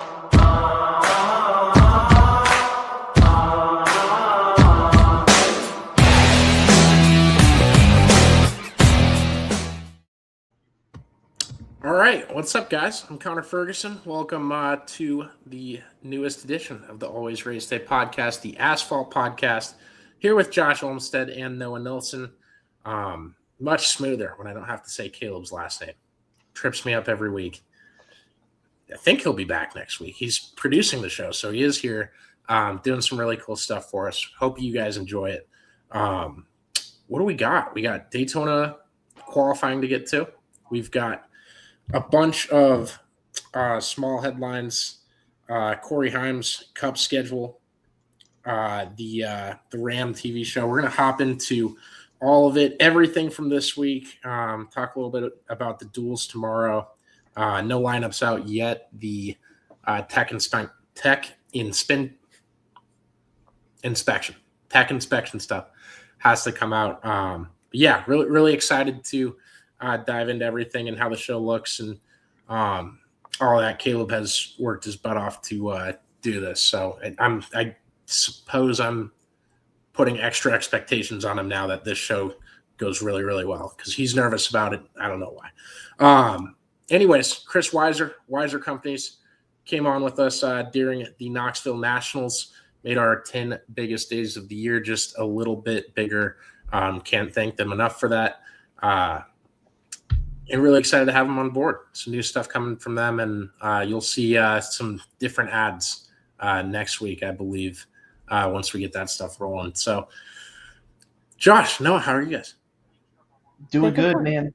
All right, what's up, guys? I'm Connor Ferguson. Welcome to the newest edition of the Always Race Day podcast, the Asphalt podcast, here with Josh Olmstead and Noah Nilsson. Much smoother when I don't have to say Caleb's last name. Trips me up every week. I think he'll be back next week. He's producing the show, so he is here doing some really cool stuff for us. Hope you guys enjoy it. What do we got? We got Daytona qualifying to get to. We've got a bunch of small headlines, Corey Heim's Cup schedule, the Ram TV show. We're going to hop into all of it, everything from this week, talk a little bit about the duels tomorrow. No lineups out yet. The tech inspection stuff has to come out. But yeah, really, really excited to dive into everything and how the show looks and all that. Caleb has worked his butt off to do this, so I suppose I'm putting extra expectations on him now that this show goes really, really well because he's nervous about it. I don't know why. Anyways, Chris Weiser Companies came on with us during the Knoxville Nationals, made our 10 biggest days of the year just a little bit bigger. Can't thank them enough for that. And really excited to have them on board. Some new stuff coming from them, and you'll see some different ads next week, I believe, once we get that stuff rolling. So, Josh, Noah, how are you guys? Doing good, man.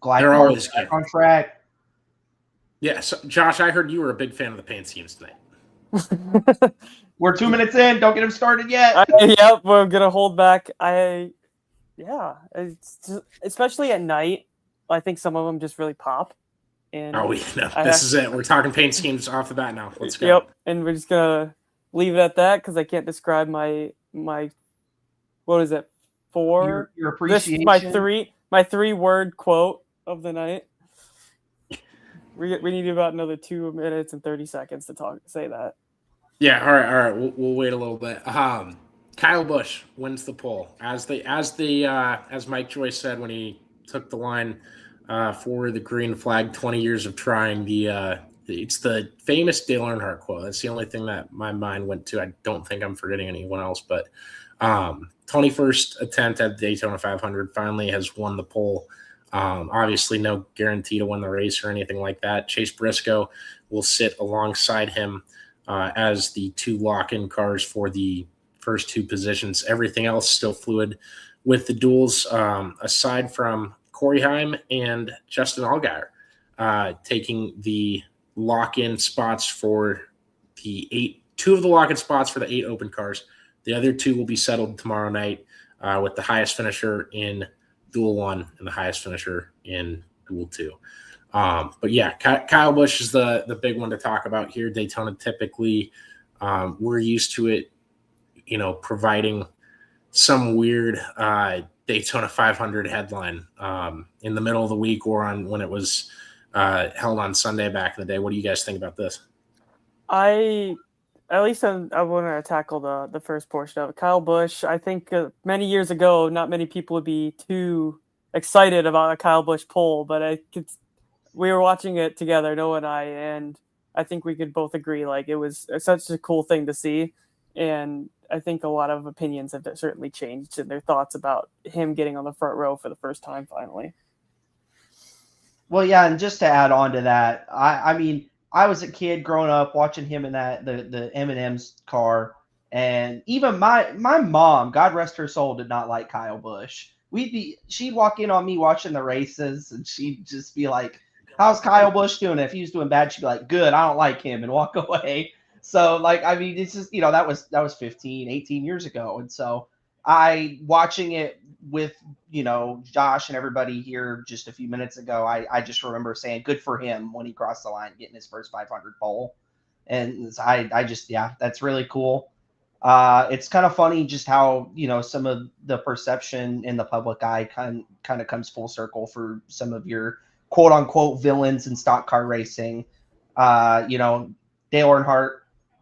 Glad they're always back on track. Yeah, so, Josh, I heard you were a big fan of the paint schemes tonight. We're 2 minutes in. Don't get him started yet. Yep, we're gonna hold back. Yeah, especially at night, I think some of them just really pop. And this is it. We're talking paint schemes off the bat now. Let's go. Yep, and we're just gonna leave it at that because I can't describe my what is it? Your appreciation. My three word quote of the night. We need about another 2 minutes and 30 seconds to say that. Yeah, all right. We'll wait a little bit. Kyle Busch wins the pole as Mike Joyce said when he took the line for the green flag. 20 years of trying. It's the famous Dale Earnhardt quote. That's the only thing that my mind went to. I don't think I'm forgetting anyone else, but 21st attempt at the Daytona 500 finally has won the pole. Obviously, no guarantee to win the race or anything like that. Chase Briscoe will sit alongside him as the two lock-in cars for the first two positions. Everything else still fluid with the duels, aside from Corey Heim and Justin Allgaier taking the lock-in spots for two of the lock-in spots for the 8 open cars. The other 2 will be settled tomorrow night with the highest finisher in Duel 1 and the highest finisher in Duel 2. But yeah, Kyle Busch is the big one to talk about here. Daytona typically, we're used to it, providing some weird Daytona 500 headline in the middle of the week or when it was held on Sunday back in the day. What do you guys think about this? I want to tackle the first portion of it. Kyle Busch, I think many years ago, not many people would be too excited about a Kyle Busch pole, but we were watching it together, Noah and I, and I think we could both agree, like, it was such a cool thing to see. And I think a lot of opinions have certainly changed in their thoughts about him getting on the front row for the first time finally. Well, yeah, and just to add on to that, I mean, I was a kid growing up watching him in the M&M's car, and even my mom, God rest her soul, did not like Kyle Busch. She'd walk in on me watching the races, and she'd just be like, "How's Kyle Busch doing?" If he was doing bad, she'd be like, "Good, I don't like him," and walk away. So, like, I mean, it's just, that was 15, 18 years ago. And so watching it with, Josh and everybody here just a few minutes ago, I just remember saying good for him when he crossed the line, getting his first 500 pole. And that's really cool. It's kind of funny just how, some of the perception in the public eye kind of comes full circle for some of your quote unquote villains in stock car racing. You know, Dale Earnhardt,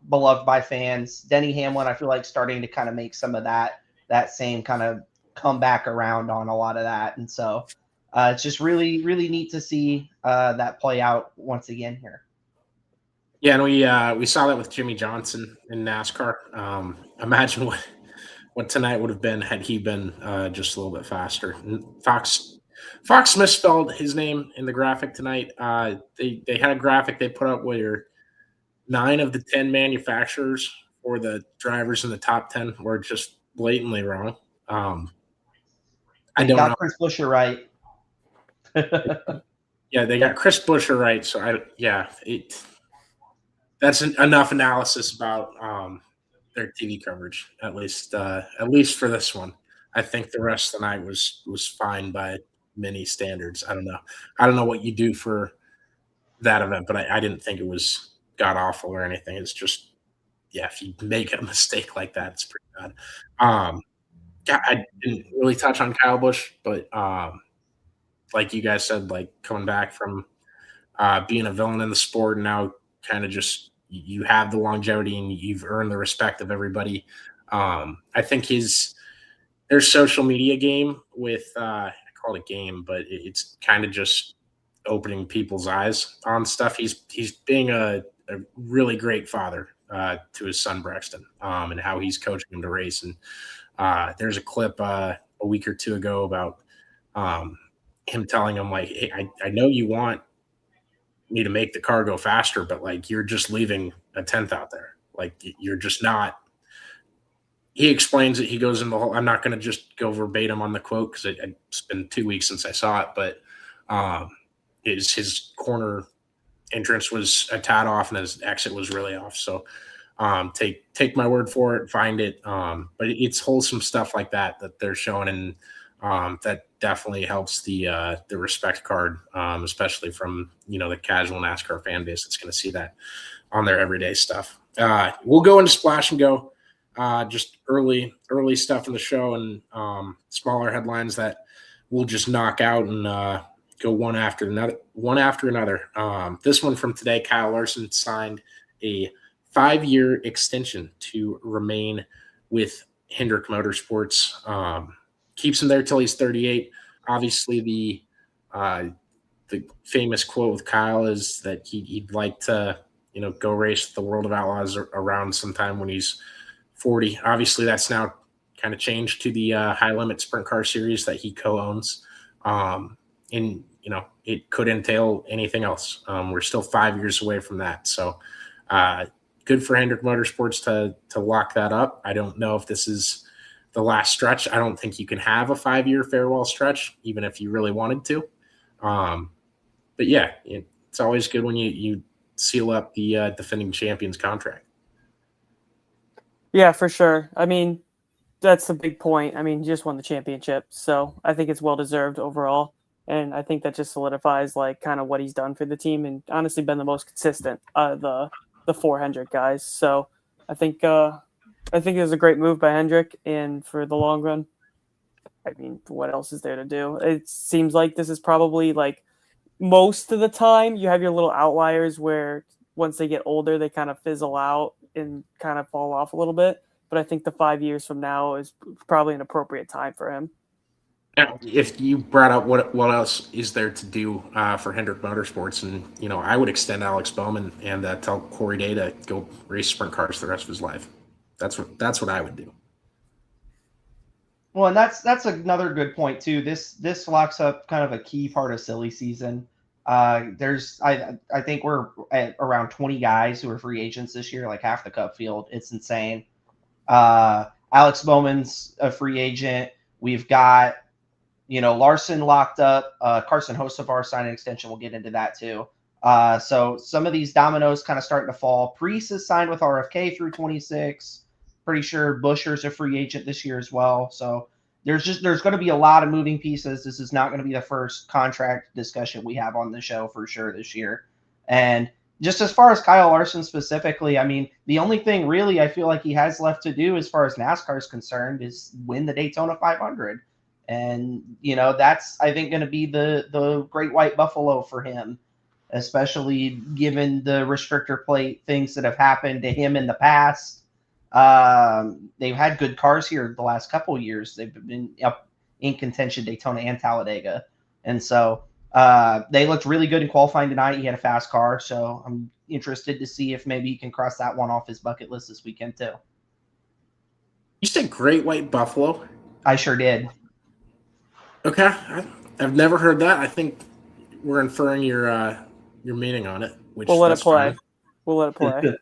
beloved by fans. Denny Hamlin, I feel like starting to kind of make some of that same kind of come back around on a lot of that. And so it's just really, really neat to see that play out once again here. Yeah, and we saw that with Jimmy Johnson in NASCAR. Imagine what tonight would have been had he been just a little bit faster. And Fox misspelled his name in the graphic tonight. They had a graphic they put up where 9 of the 10 manufacturers for the drivers in the top 10 were just blatantly wrong. I don't know. Chris Buescher right. Yeah, they got Chris Buescher right. So that's enough analysis about their TV coverage, at least for this one. I think the rest of the night was fine by many standards. I don't know what you do for that event, but I didn't think it was god awful or anything. It's just, yeah, if you make a mistake like that, it's pretty bad. I didn't really touch on Kyle Busch, but like you guys said, like coming back from being a villain in the sport and now kind of just you have the longevity and you've earned the respect of everybody. I think their social media game with I call it a game, but it's kind of just opening people's eyes on stuff. He's being a really great father to his son Braxton, and how he's coaching him to race. And there's a clip a week or two ago about him telling him like, "Hey, I know you want me to make the car go faster, but like you're just leaving a 10th out there. Like you're just not." He explains it. He goes in the whole. I'm not going to just go verbatim on the quote because it's been 2 weeks since I saw it, but his corner entrance was a tad off and his exit was really off. So take my word for it, find it. But it's wholesome stuff like that they're showing, and that definitely helps the respect card, especially from the casual NASCAR fan base that's going to see that on their everyday stuff. We'll go into Splash and Go, just early stuff in the show and smaller headlines that we'll just knock out and go one after another. This one from today: Kyle Larson signed a 5-year extension to remain with Hendrick Motorsports. Keeps him there till he's 38. Obviously, the famous quote with Kyle is that he'd like to, go race the World of Outlaws around sometime when he's 40. Obviously, that's now kind of changed to the High Limit Sprint Car Series that he co-owns. And it could entail anything else. We're still 5 years away from that. So good for Hendrick Motorsports to lock that up. I don't know if this is the last stretch. I don't think you can have a 5-year farewell stretch, even if you really wanted to. But yeah, it's always good when you seal up the defending champion's contract. Yeah, for sure. I mean, that's the big point. I mean, he just won the championship, so I think it's well-deserved overall. And I think that just solidifies like kind of what he's done for the team and honestly been the most consistent out of the 4 Hendrick guys. So I think it was a great move by Hendrick, and for the long run, I mean, what else is there to do? It seems like this is probably like most of the time you have your little outliers where once they get older, they kind of fizzle out and kind of fall off a little bit. But I think the 5 years from now is probably an appropriate time for him. Now, if you brought up what else is there to do for Hendrick Motorsports, and I would extend Alex Bowman and tell Corey Day to go race sprint cars the rest of his life. That's what I would do. Well, and that's another good point too. This locks up kind of a key part of silly season. I think we're at around 20 guys who are free agents this year, like half the Cup field. It's insane. Alex Bowman's a free agent. We've got Larson locked up. Carson Hocevar signed an extension. We'll get into that too. So some of these dominoes kind of starting to fall. Priest is signed with RFK through 26. Pretty sure Buescher's a free agent this year as well. So there's going to be a lot of moving pieces. This is not going to be the first contract discussion we have on the show for sure this year. And just as far as Kyle Larson specifically, I mean, the only thing really I feel like he has left to do as far as NASCAR is concerned is win the Daytona 500. And, that's, I think, going to be the great white buffalo for him. especially given the restrictor plate things that have happened to him in the past. They've had good cars here the last couple of years. They've been up in contention, Daytona and Talladega. And so they looked really good in qualifying tonight. He had a fast car, so I'm interested to see if maybe he can cross that one off his bucket list this weekend too. You said Great White Buffalo? I sure did. Okay. I've never heard that. I think we're inferring your meaning on it. Which We'll let it play. Fine. We'll let it play.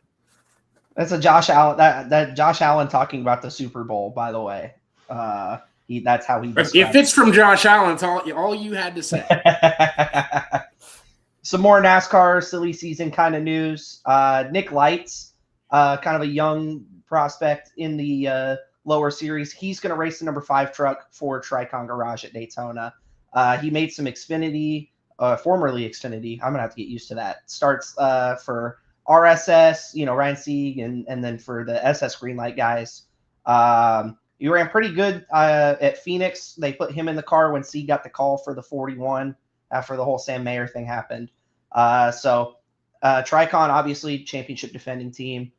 That's a Josh Allen. That Josh Allen talking about the Super Bowl, by the way. That's how he. If it's from Josh Allen, it's all you had to say. Some more NASCAR silly season kind of news. Nick Leitz, kind of a young prospect in the lower series. He's going to race the number 5 truck for TRICON Garage at Daytona. He made some Xfinity, formerly Xfinity. I'm going to have to get used to that. Starts for RSS, Ryan Sieg, and then for the SS Greenlight guys. He ran pretty good at Phoenix. They put him in the car when Sieg got the call for the 41 after the whole Sam Mayer thing happened. So TRICON, obviously, championship defending team.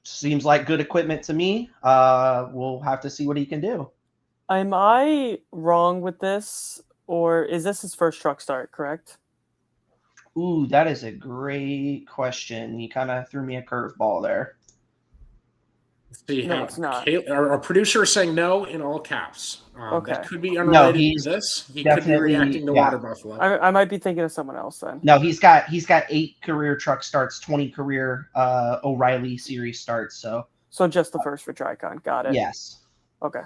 Seems like good equipment to me. We'll have to see what he can do. Am I wrong with this, or is this his first truck start, correct? Ooh, that is a great question. You kind of threw me a curveball there. Let's see. No, it's not. Our producer is saying no in all caps. Okay. That could be unrelated to this. He could be definitely- reacting to Water Buffalo. I might be thinking of someone else then. No, he's got 8 career truck starts, 20 career O'Reilly series starts. So just the first for TRICON. Got it. yes. Okay.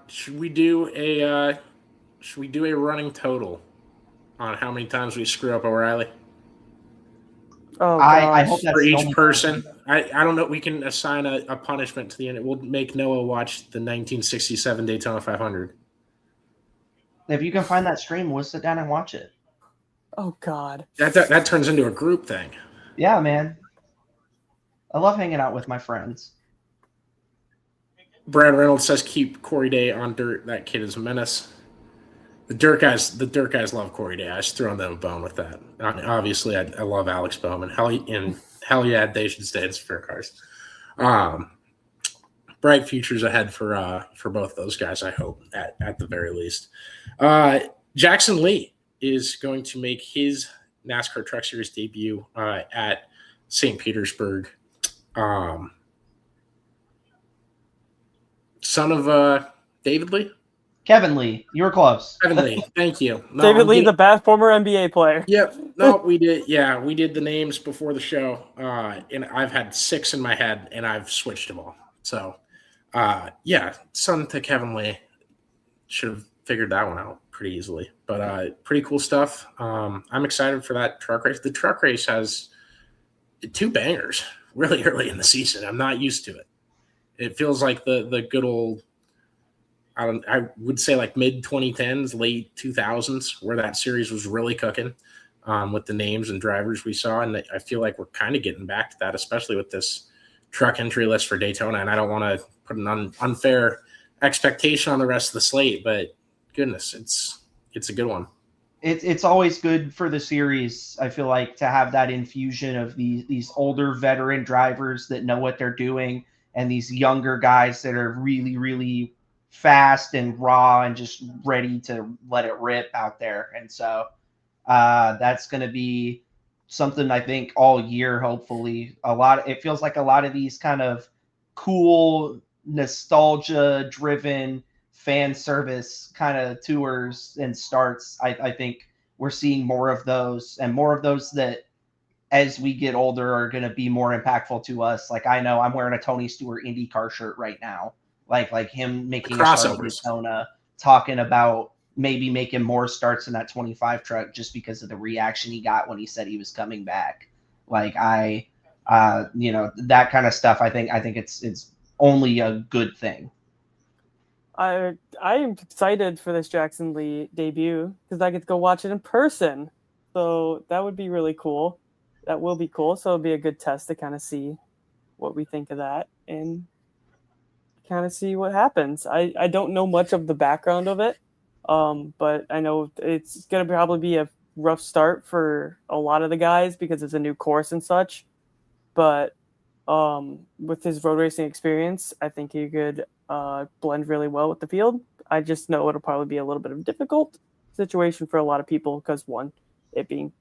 Should we do a running total on how many times we screw up O'Reilly? Oh, I gosh. hope that's For the each only person. I don't know. We can assign a punishment to the end. We'll make Noah watch the 1967 Daytona 500. If you can find that stream, we'll sit down and watch it. Oh, God. That turns into a group thing. Yeah, man. I love hanging out with my friends. Brad Reynolds says keep Corey Day on dirt. That kid is a menace. The dirt guys love Corey Day. I just throw them a bone with that. Obviously, I love Alex Bowman. Hell yeah, they should stay in Spire cars. Bright futures ahead for both those guys. I hope at the very least. Jackson Lee is going to make his NASCAR Truck Series debut at St. Petersburg. Son of David Lee. Kevin Lee, you were close. Kevin Lee, thank you. No, David Lee, the former NBA player. Yep. No, we did. Yeah, we did the names before the show, and I've had 6 in my head, and I've switched them all. So, son to Kevin Lee. Should have figured that one out pretty easily. But pretty cool stuff. I'm excited for that truck race. The truck race has 2 bangers really early in the season. I'm not used to it. It feels like the good old, I would say like mid 2010s, late 2000s, where that series was really cooking with the names and drivers we saw. And I feel like we're kind of getting back to that, especially with this truck entry list for Daytona. And I don't want to put an unfair expectation on the rest of the slate, but goodness, it's a good one. It's always good for the series, I feel like, to have that infusion of these older veteran drivers that know what they're doing and these younger guys that are really, really fast and raw and just ready to let it rip out there. And so that's going to be something I think all year, hopefully. It feels like a lot of these kind of cool, nostalgia-driven fan service kind of tours and starts. I think we're seeing more of those, and more of those that as we get older are going to be more impactful to us. Like, I know I'm wearing a Tony Stewart IndyCar shirt right now. Like him making a start at Daytona, talking about maybe making more starts in that 25 truck just because of the reaction he got when he said he was coming back. Like that kind of stuff. I think it's only a good thing. I am excited for this Jackson Lee debut because I get to go watch it in person. So that would be really cool. That will be cool. So it'll be a good test to kind of see what we think of that and kind of see what happens. I don't know much of the background of it, But I know it's going to probably be a rough start for a lot of the guys because it's a new course and such. But with his road racing experience, I think he could blend really well with the field. I just know it'll probably be a little bit of a difficult situation for a lot of people because, one, it being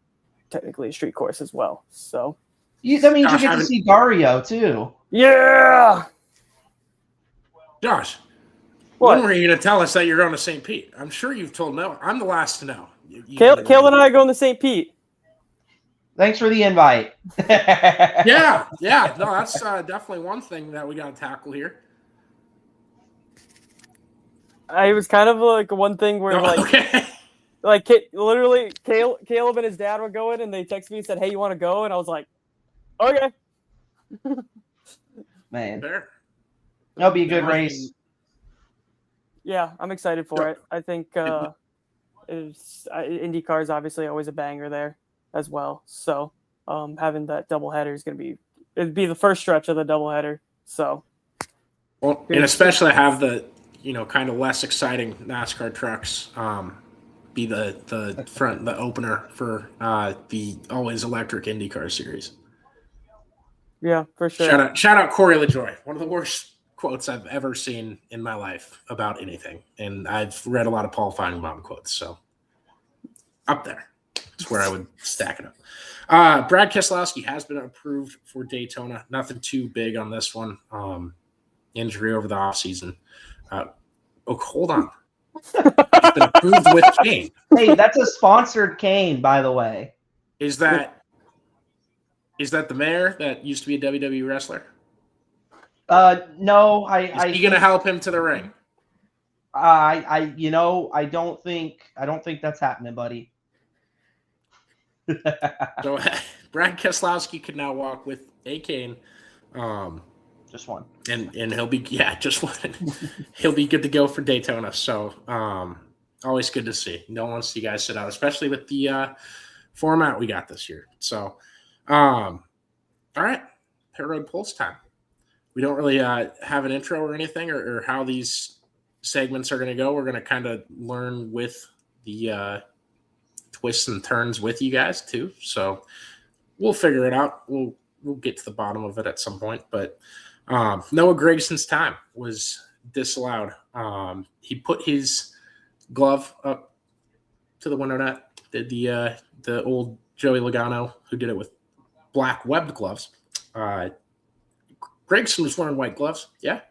technically a street course as well. So that means you get to see Dario too. Yeah. Josh, What? when were you going to tell us that you're going to St. Pete? I'm sure you've told no. I'm the last to know. Kale and I are going to St. Pete. Thanks for the invite. Yeah. No, that's definitely one thing that we got to tackle here. It was kind of like one thing where literally Caleb and his dad were going and they texted me and said, "Hey, you want to go?" And I was like, "Okay." Man, Fair. that'll be a good race. Yeah, I'm excited for it. I think IndyCar is obviously always a banger there as well. So having that doubleheader is going to it'd be the first stretch of the doubleheader. So, well, and especially have the kind of less exciting NASCAR trucks be the front, the opener for the always electric IndyCar series. Yeah, for sure. Shout out Corey LaJoie. One of the worst quotes I've ever seen in my life about anything. And I've read a lot of Paul Feinbaum quotes, so up there. That's where I would stack it up. Brad Keselowski has been approved for Daytona. Nothing too big on this one. Injury over the offseason. Hold on. He's been approved with cane. Hey, that's a sponsored cane, by the way. Is that the mayor that used to be a WWE wrestler? No, Is he going to help him to the ring? I don't think that's happening, buddy. So Brad Keselowski can now walk with a cane. Just one. And he'll be just one. He'll be good to go for Daytona. So always good to see. No one wants you guys sit out, especially with the format we got this year. So all right, pit road pulse time. We don't really have an intro or anything or how these segments are going to go. We're going to kind of learn with the twists and turns with you guys too. So we'll figure it out. We'll get to the bottom of it at some point. But Noah Gragson's time was disallowed. He put his glove up to the window net. Did the old Joey Logano, who did it with black webbed gloves. Gragson was wearing white gloves. Yeah.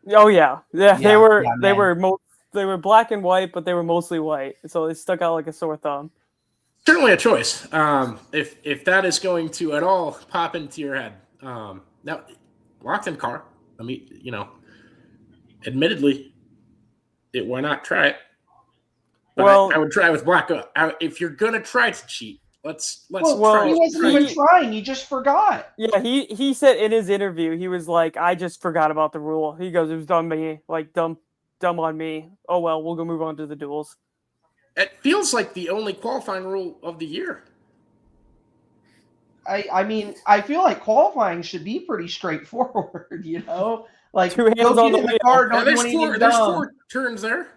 Oh yeah. They were black and white, but they were mostly white, so it stuck out like a sore thumb. Certainly a choice. If that is going to at all pop into your head. Now, locked in car. I mean, admittedly, why not try it? But I would try with black. If you're gonna try to cheat, let's try. He wasn't even trying. He just forgot. Yeah, he said in his interview, he was like, "I just forgot about the rule." He goes, "It was dumb on me. Oh well, we'll go move on to the duels." It feels like the only qualifying rule of the year. I mean, I feel like qualifying should be pretty straightforward, Like, two hands on the car, don't do anything dumb. There's 4 turns there.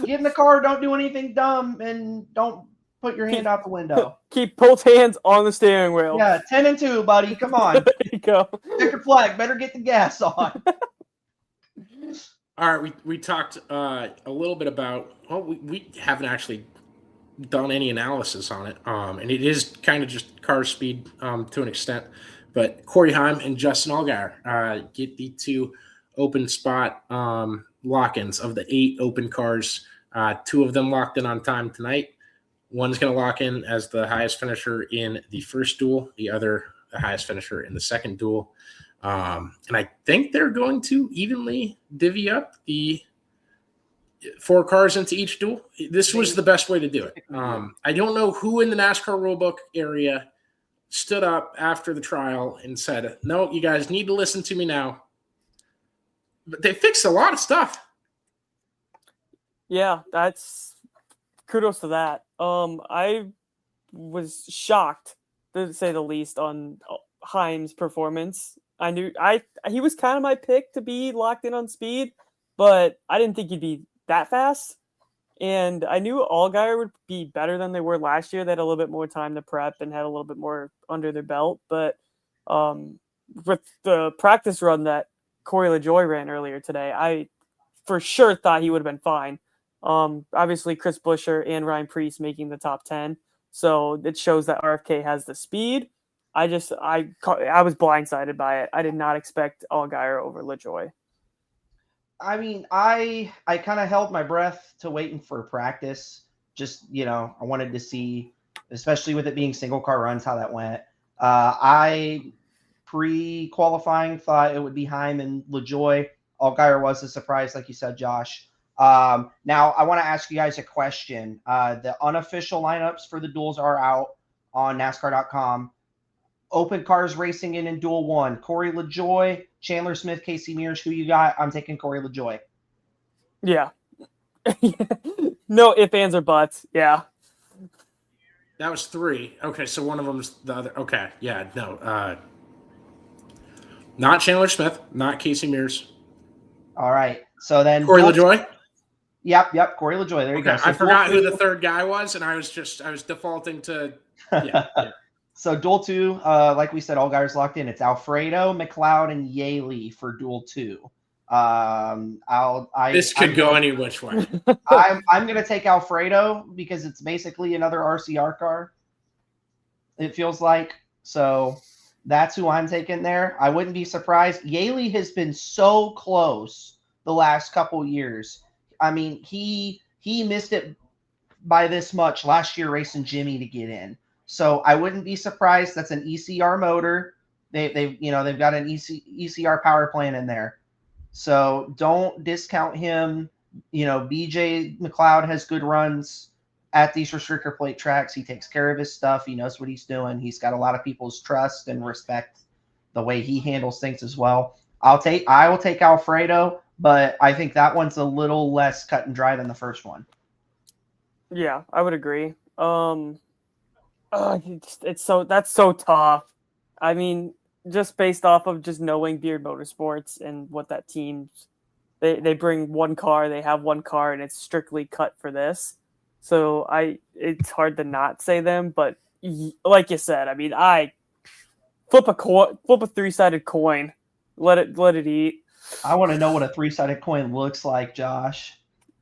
Get in the car, don't do anything dumb, and don't put your hand out the window. Keep both hands on the steering wheel. Yeah, 10 and 2, buddy. Come on. There you go. Checker flag. Better get the gas on. All right, we talked a little bit about. Well, we haven't actually done any analysis on it, and it is kind of just car speed to an extent. But Corey Heim and Justin Allgaier get the 2 open spot lock-ins of the 8 open cars. 2 of them locked in on time tonight. One's going to lock in as the highest finisher in the first duel. The other, the highest finisher in the second duel. And I think they're going to evenly divvy up the 4 cars into each duel. This was the best way to do it. I don't know who in the NASCAR rulebook area stood up after the trial and said, "No, you guys need to listen to me now." But they fixed a lot of stuff. Yeah, that's kudos to that. I was shocked, to say the least, on Heim's performance. I knew he was kind of my pick to be locked in on speed, but I didn't think he'd be that fast. And I knew Allgaier would be better than they were last year. They had a little bit more time to prep and had a little bit more under their belt. But with the practice run that Corey LaJoie ran earlier today, I for sure thought he would have been fine. Obviously, Chris Buescher and Ryan Preece making the top 10. So it shows that RFK has the speed. I was blindsided by it. I did not expect Allgaier over LaJoie. I mean, I kind of held my breath to waiting for practice. Just, I wanted to see, especially with it being single car runs, how that went. I pre-qualifying thought it would be Heim and LaJoie. Allgaier was a surprise, like you said, Josh. Now, I want to ask you guys a question. The unofficial lineups for the duels are out on NASCAR.com. Open cars racing in Duel 1. Corey LaJoie, Chandler Smith, Casey Mears. Who you got? I'm taking Corey LaJoie. Yeah. No ifs, ands, or buts. Yeah. That was 3. Okay, so one of them's the other. Okay, yeah, no. Not Chandler Smith, not Casey Mears. All right. So then Corey LaJoie? Yep, Corey LaJoie. There you go. So I forgot who the third guy was, and I was defaulting to yeah. So Duel 2, like we said, Allgaier's locked in. It's Alfredo, McLeod, and Yaley for Duel 2. This could go any which way. I'm going to take Alfredo because it's basically another RCR car. It feels like. So that's who I'm taking there. I wouldn't be surprised. Yaley has been so close the last couple years. I mean, he missed it by this much last year racing Jimmy to get in. So I wouldn't be surprised. That's an ECR motor. They've got an ECR power plant in there. So don't discount him. BJ McLeod has good runs at these restrictor plate tracks. He takes care of his stuff. He knows what he's doing. He's got a lot of people's trust and respect the way he handles things as well. I will take Alfredo, but I think that one's a little less cut and dry than the first one. Yeah, I would agree. That's so tough. I mean, just based off of just knowing Beard Motorsports and what that team, they bring one car, they have one car, and it's strictly cut for this. So it's hard to not say them, but like you said, I mean, I flip a 3-sided coin, let it eat. I want to know what a 3-sided coin looks like, Josh.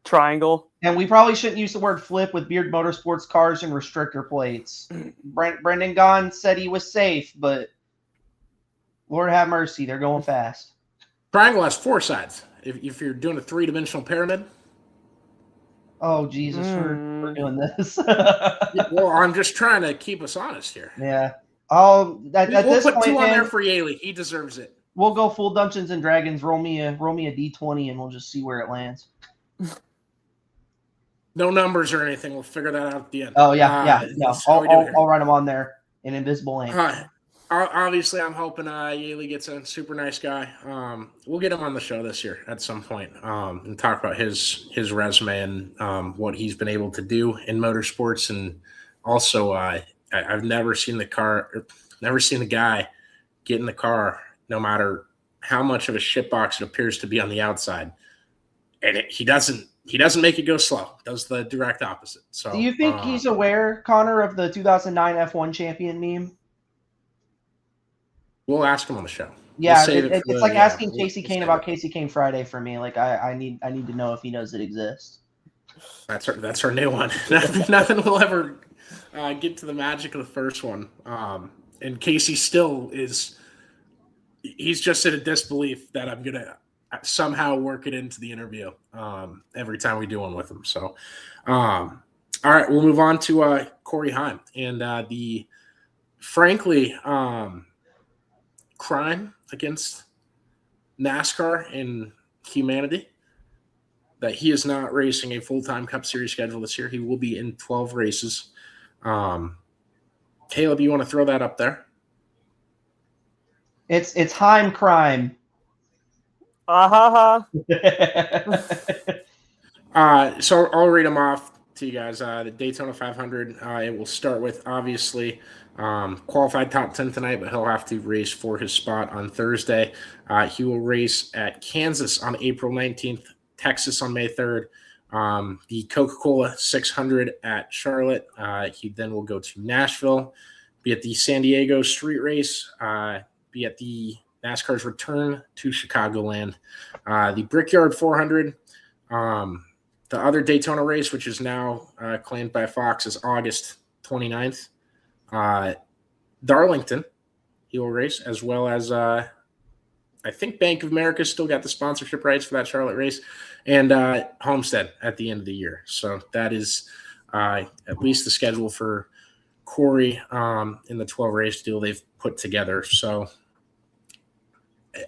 Triangle. And we probably shouldn't use the word flip with Beard Motorsports cars and restrictor plates. Brendan Gaughan said he was safe, but Lord have mercy, they're going fast. Triangle has 4 sides. If you're doing a 3-dimensional pyramid. Oh, Jesus, we're doing this. Well, I'm just trying to keep us honest here. Yeah. Oh, at we'll this put point, 2 on there for Yaley. He deserves it. We'll go full Dungeons and Dragons. Roll me a D20, and we'll just see where it lands. No numbers or anything. We'll figure that out at the end. Oh, yeah. No, I'll write them on there in invisible ink. Obviously, I'm hoping Yaley gets a super nice guy. We'll get him on the show this year at some point and talk about his resume and what he's been able to do in motorsports. And also, I've never seen the guy get in the car, no matter how much of a shitbox it appears to be on the outside, and he doesn't make it go slow. Does the direct opposite. So, do you think he's aware, Connor, of the 2009 F1 champion meme? We'll ask him on the show. Yeah, it's like asking Casey Kane about Casey Kane Friday for me. Like I need to know if he knows it exists. That's our new one. Nothing will ever get to the magic of the first one. And Casey still is. He's just in a disbelief that I'm gonna somehow work it into the interview every time we do one with him. So, all right, we'll move on to Corey Heim and the frankly. Crime against NASCAR and humanity that he is not racing a full-time Cup Series schedule this year. He will be in 12 races. Caleb, you want to throw that up there? It's Heim crime. So I'll read them off to you guys. The Daytona 500, it will start with, obviously, qualified top 10 tonight, but he'll have to race for his spot on Thursday. He will race at Kansas on April 19th, Texas on May 3rd, The Coca-Cola 600 at Charlotte. He then will go to Nashville, be at the San Diego Street Race, be at the NASCAR's return to Chicagoland, the Brickyard 400, the other Daytona race, which is now claimed by Fox, is August 29th. Darlington, he will race, as well as I think Bank of America still got the sponsorship rights for that Charlotte race, and Homestead at the end of the year. So that is at least the schedule for Corey in the 12 race deal they've put together. So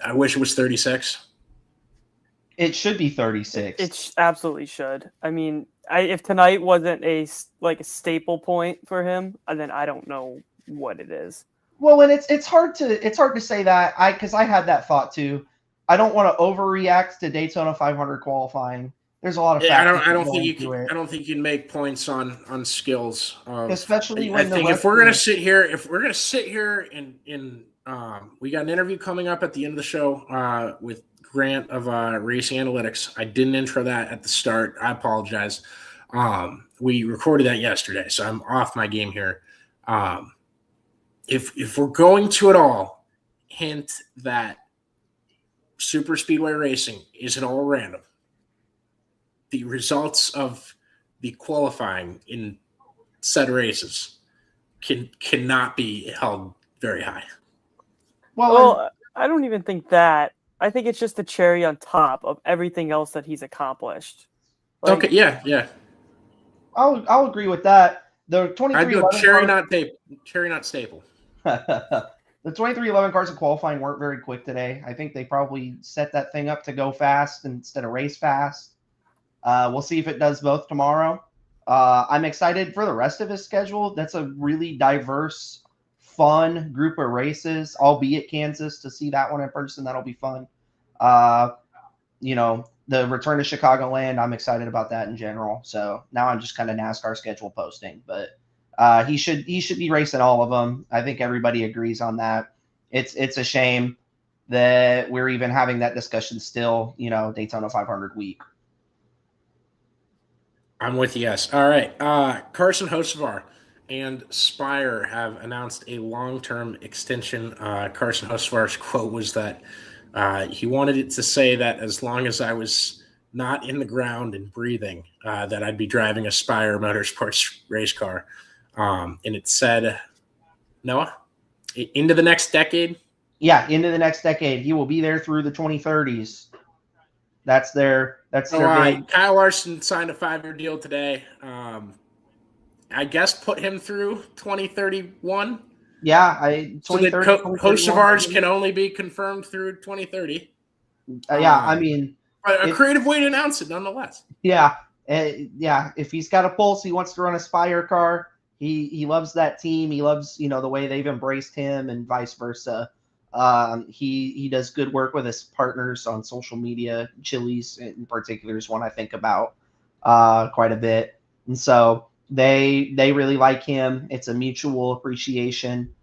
I wish it was 36. It should be 36. It absolutely should. I mean, if tonight wasn't a staple point for him, then I don't know what it is. Well, and it's hard to say that because I had that thought too. I don't want to overreact to Daytona 500 qualifying. There's a lot of factors. I don't think you can make points on skills. Especially I think if we're gonna sit here, and we got an interview coming up at the end of the show with Grant of Racing Analytics. I didn't intro that at the start. I apologize. We recorded that yesterday, so I'm off my game here. If we're going to at all hint that super speedway racing is at all random, the results of the qualifying in said races cannot be held very high. Well, I don't even think that. I think it's just the cherry on top of everything else that he's accomplished. Okay, yeah. I'll agree with that. The 2311 cherry not staple. The 2311 cars in qualifying weren't very quick today. I think they probably set that thing up to go fast instead of race fast. We'll see if it does both tomorrow. I'm excited for the rest of his schedule. That's a really diverse, fun group of races, albeit Kansas. To see that one in person, that'll be fun. The return to Chicagoland, I'm excited about that in general. So now I'm just kind of NASCAR schedule posting, but he should be racing all of them. I think everybody agrees on that. It's a shame that we're even having that discussion still, Daytona 500 week. I'm with you, yes. All right. Carson Hocevar and Spire have announced a long-term extension. Carson Hocevar's quote was that he wanted it to say that as long as I was not in the ground and breathing, that I'd be driving a Spire Motorsports race car. And it said, Noah, into the next decade? Yeah, into the next decade. He will be there through the 2030s. That's their big. Kyle Larson signed a 5-year deal today. I guess put him through 2031. Yeah, Hocevar's can only be confirmed through 2030. I mean, a creative way to announce it, nonetheless. Yeah, If he's got a pulse, he wants to run a Spire car. He loves that team. He loves the way they've embraced him, and vice versa. He does good work with his partners on social media. Chili's in particular is one I think about quite a bit, and so they really like him. It's a mutual appreciation,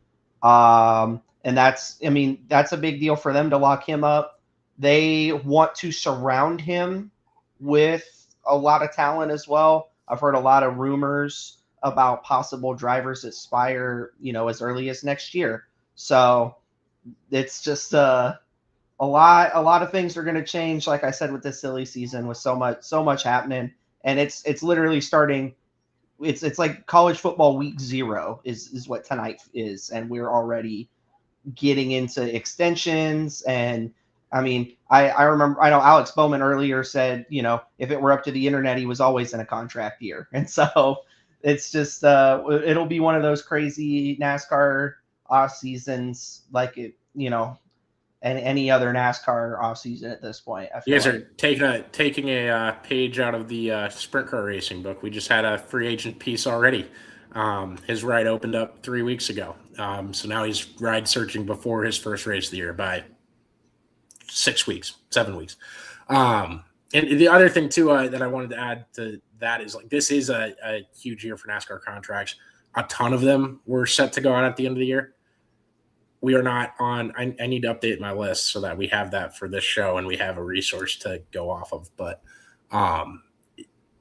and that's a big deal for them to lock him up. They want to surround him with a lot of talent as well. I've heard a lot of rumors about possible drivers at Spire, as early as next year. So it's just a lot of things are going to change. Like I said, with this silly season, with so much happening, and it's literally starting. It's like college football week 0 is what tonight is, and we're already getting into extensions. And I remember, I know Alex Bowman earlier said, if it were up to the internet, he was always in a contract year, and so it's just it'll be one of those crazy NASCAR off seasons like it, and any other NASCAR off season at this point. You guys are taking a page out of the sprint car racing book. We just had a free agent piece already. His ride opened up 3 weeks ago. So now he's ride searching before his first race of the year by 7 weeks. And the other thing too that I wanted to add to that is this is a huge year for NASCAR contracts. A ton of them were set to go out at the end of the year. We are not on. I need to update my list so that we have that for this show and we have a resource to go off of. But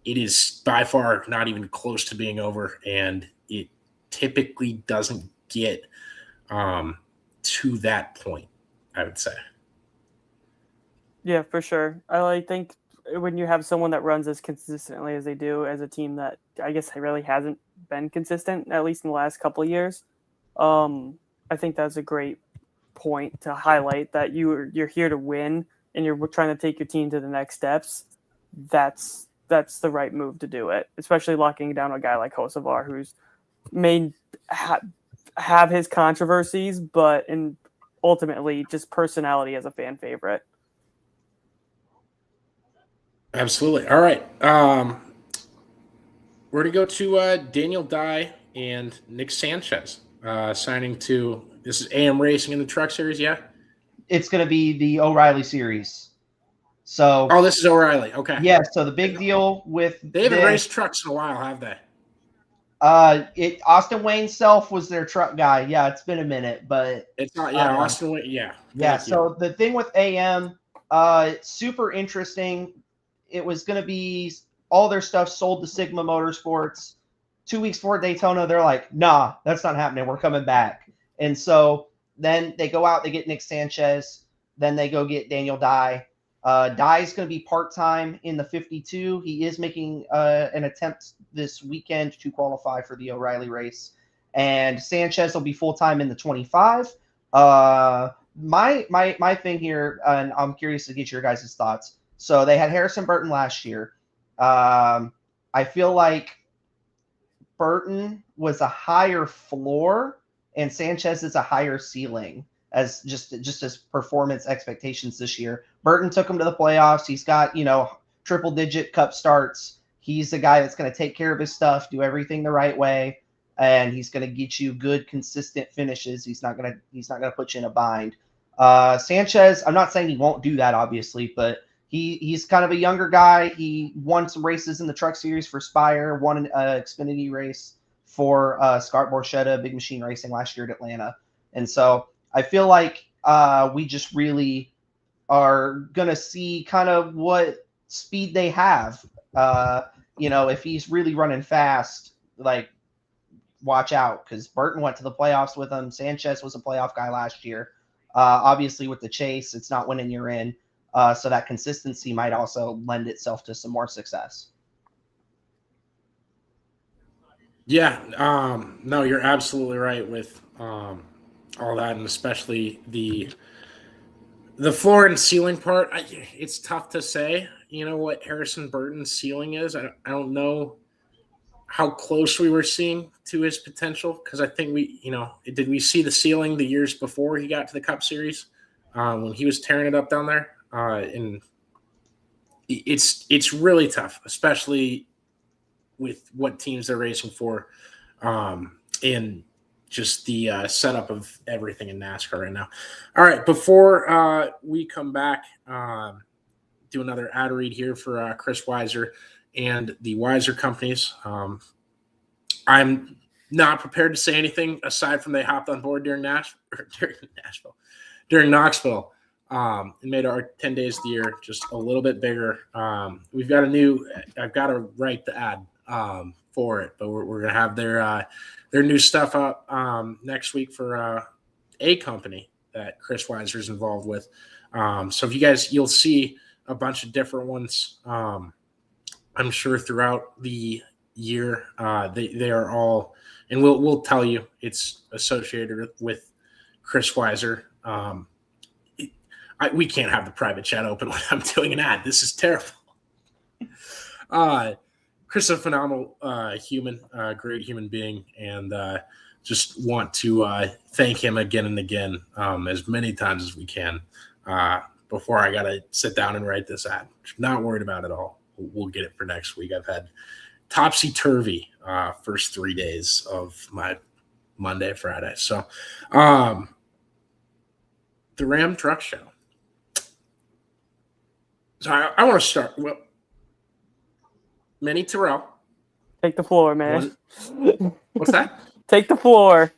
it is by far not even close to being over, and it typically doesn't get to that point, I would say. Yeah, for sure. I think when you have someone that runs as consistently as they do as a team that I guess really hasn't been consistent, at least in the last couple of years, I think that's a great point to highlight that you're here to win and you're trying to take your team to the next steps. That's the right move to do it, especially locking down a guy like Hocevar, who's may have his controversies, but ultimately just personality as a fan favorite. Absolutely. All right. We're going to go to Daniel Dye and Nick Sanchez signing to – this is AM Racing in the Truck Series, yeah? It's going to be the O'Reilly series. So, oh, this is O'Reilly. Okay. Yeah, so the big deal with they haven't raced trucks in a while, have they? Austin Wayne Self was their truck guy. Yeah, it's been a minute, but it's not. Yeah, Austin Wayne. Yeah. Yeah. So the thing with AM, super interesting. It was going to be all their stuff sold to Sigma Motorsports. 2 weeks before Daytona, they're like, "Nah, that's not happening. We're coming back." And so then they go out, they get Nick Sanchez, then they go get Daniel Dye. Dye is going to be part-time in the 52. He is making an attempt this weekend to qualify for the O'Reilly race. And Sanchez will be full-time in the 25. My thing here, and I'm curious to get your guys' thoughts. So they had Harrison Burton last year. I feel like Burton was a higher floor and Sanchez is a higher ceiling as just as performance expectations this year. Burton took him to the playoffs. He's got, triple digit cup starts. He's the guy that's going to take care of his stuff, do everything the right way, and he's going to get you good, consistent finishes. He's not going to put you in a bind. Sanchez, I'm not saying he won't do that, obviously, but he's kind of a younger guy. He won some races in the Truck Series for Spire, won an Xfinity race for Scott Borchetta, Big Machine Racing last year at Atlanta. And so I feel like we just really are going to see kind of what speed they have. If he's really running fast, like, watch out, because Burton went to the playoffs with him. Sanchez was a playoff guy last year. Obviously, with the chase, it's not winning you're in. So that consistency might also lend itself to some more success. Yeah. No, you're absolutely right with all that, and especially the floor and ceiling part. It's tough to say, what Harrison Burton's ceiling is. I don't know how close we were seeing to his potential, because I think did we see the ceiling the years before he got to the Cup Series when he was tearing it up down there? And it's really tough, especially with what teams they're racing for, and just the setup of everything in NASCAR right now. All right, before we come back, do another ad read here for Chris Weiser and the Weiser companies. I'm not prepared to say anything aside from they hopped on board during Knoxville, and made our 10 days of the year just a little bit bigger. I've got to write the ad for it, but we're going to have their new stuff up next week for a company that Chris Weiser is involved with. So if you'll see a bunch of different ones, I'm sure throughout the year. They are all, and we'll tell you it's associated with Chris Weiser. We can't have the private chat open when I'm doing an ad. This is terrible. Chris is a phenomenal human, great human being, and just want to thank him again and again, as many times as we can, before I got to sit down and write this ad. Not worried about it all. We'll get it for next week. I've had topsy-turvy first 3 days of my Monday, Friday. So the Ram Truck Show. So I want to start. Well, Minnie Terrell. Take the floor, man. What's that? Take the floor.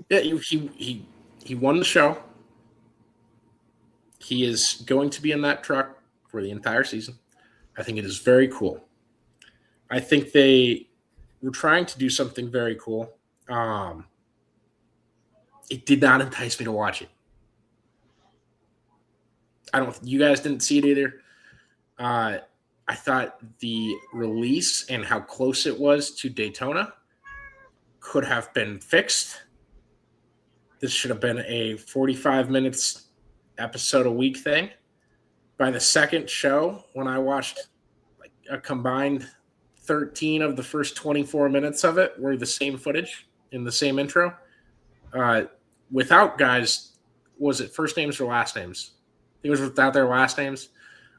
Yeah, he won the show. He is going to be in that truck for the entire season. I think it is very cool. I think they were trying to do something very cool. It did not entice me to watch it. You guys didn't see it either. I thought the release and how close it was to Daytona could have been fixed. This should have been a 45 minutes episode a week thing. By the second show, when I watched like a combined 13 of the first 24 minutes of it were the same footage in the same intro. Without guys, was it first names or last names? It was without their last names.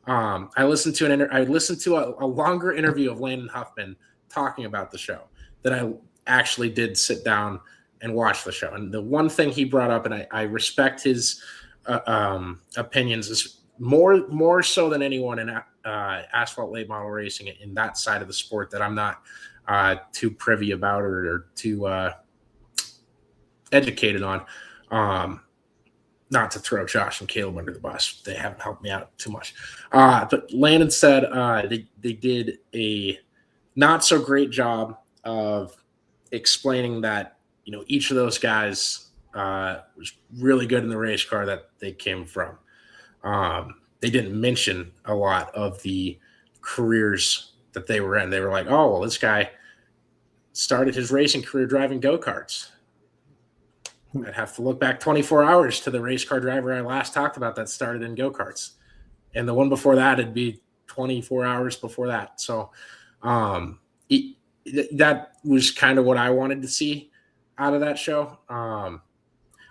I listened to a longer interview of Landon Huffman talking about the show than I actually did sit down and watch the show. And the one thing he brought up, and I respect his opinions, is more so than anyone in asphalt late model racing in that side of the sport that I'm not too privy about or too educated on. Not to throw Josh and Caleb under the bus. They haven't helped me out too much. But Landon said they did a not so great job of explaining that, each of those guys was really good in the race car that they came from. They didn't mention a lot of the careers that they were in. They were like, oh, well, this guy started his racing career driving go-karts. I'd have to look back 24 hours to the race car driver I last talked about that started in go-karts. And the one before that, it'd be 24 hours before that. So that was kind of what I wanted to see out of that show.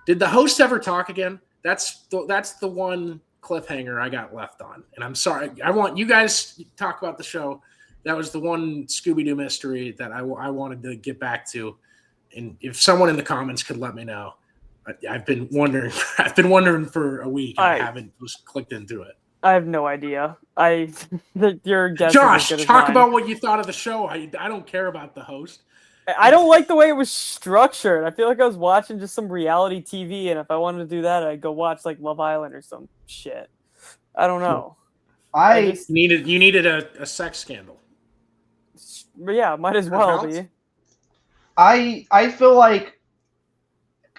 Did the host ever talk again? That's the one cliffhanger I got left on. And I'm sorry. I want you guys to talk about the show. That was the one Scooby-Doo mystery that I wanted to get back to. And if someone in the comments could let me know, I've been wondering. I've been wondering for a week. And I haven't just clicked into it. I have no idea. Your guess. Josh, talk about what you thought of the show. I don't care about the host. I don't like the way it was structured. I feel like I was watching just some reality TV, and if I wanted to do that, I'd go watch like Love Island or some shit. I don't know. You needed a sex scandal. But yeah, might as well be. I feel like,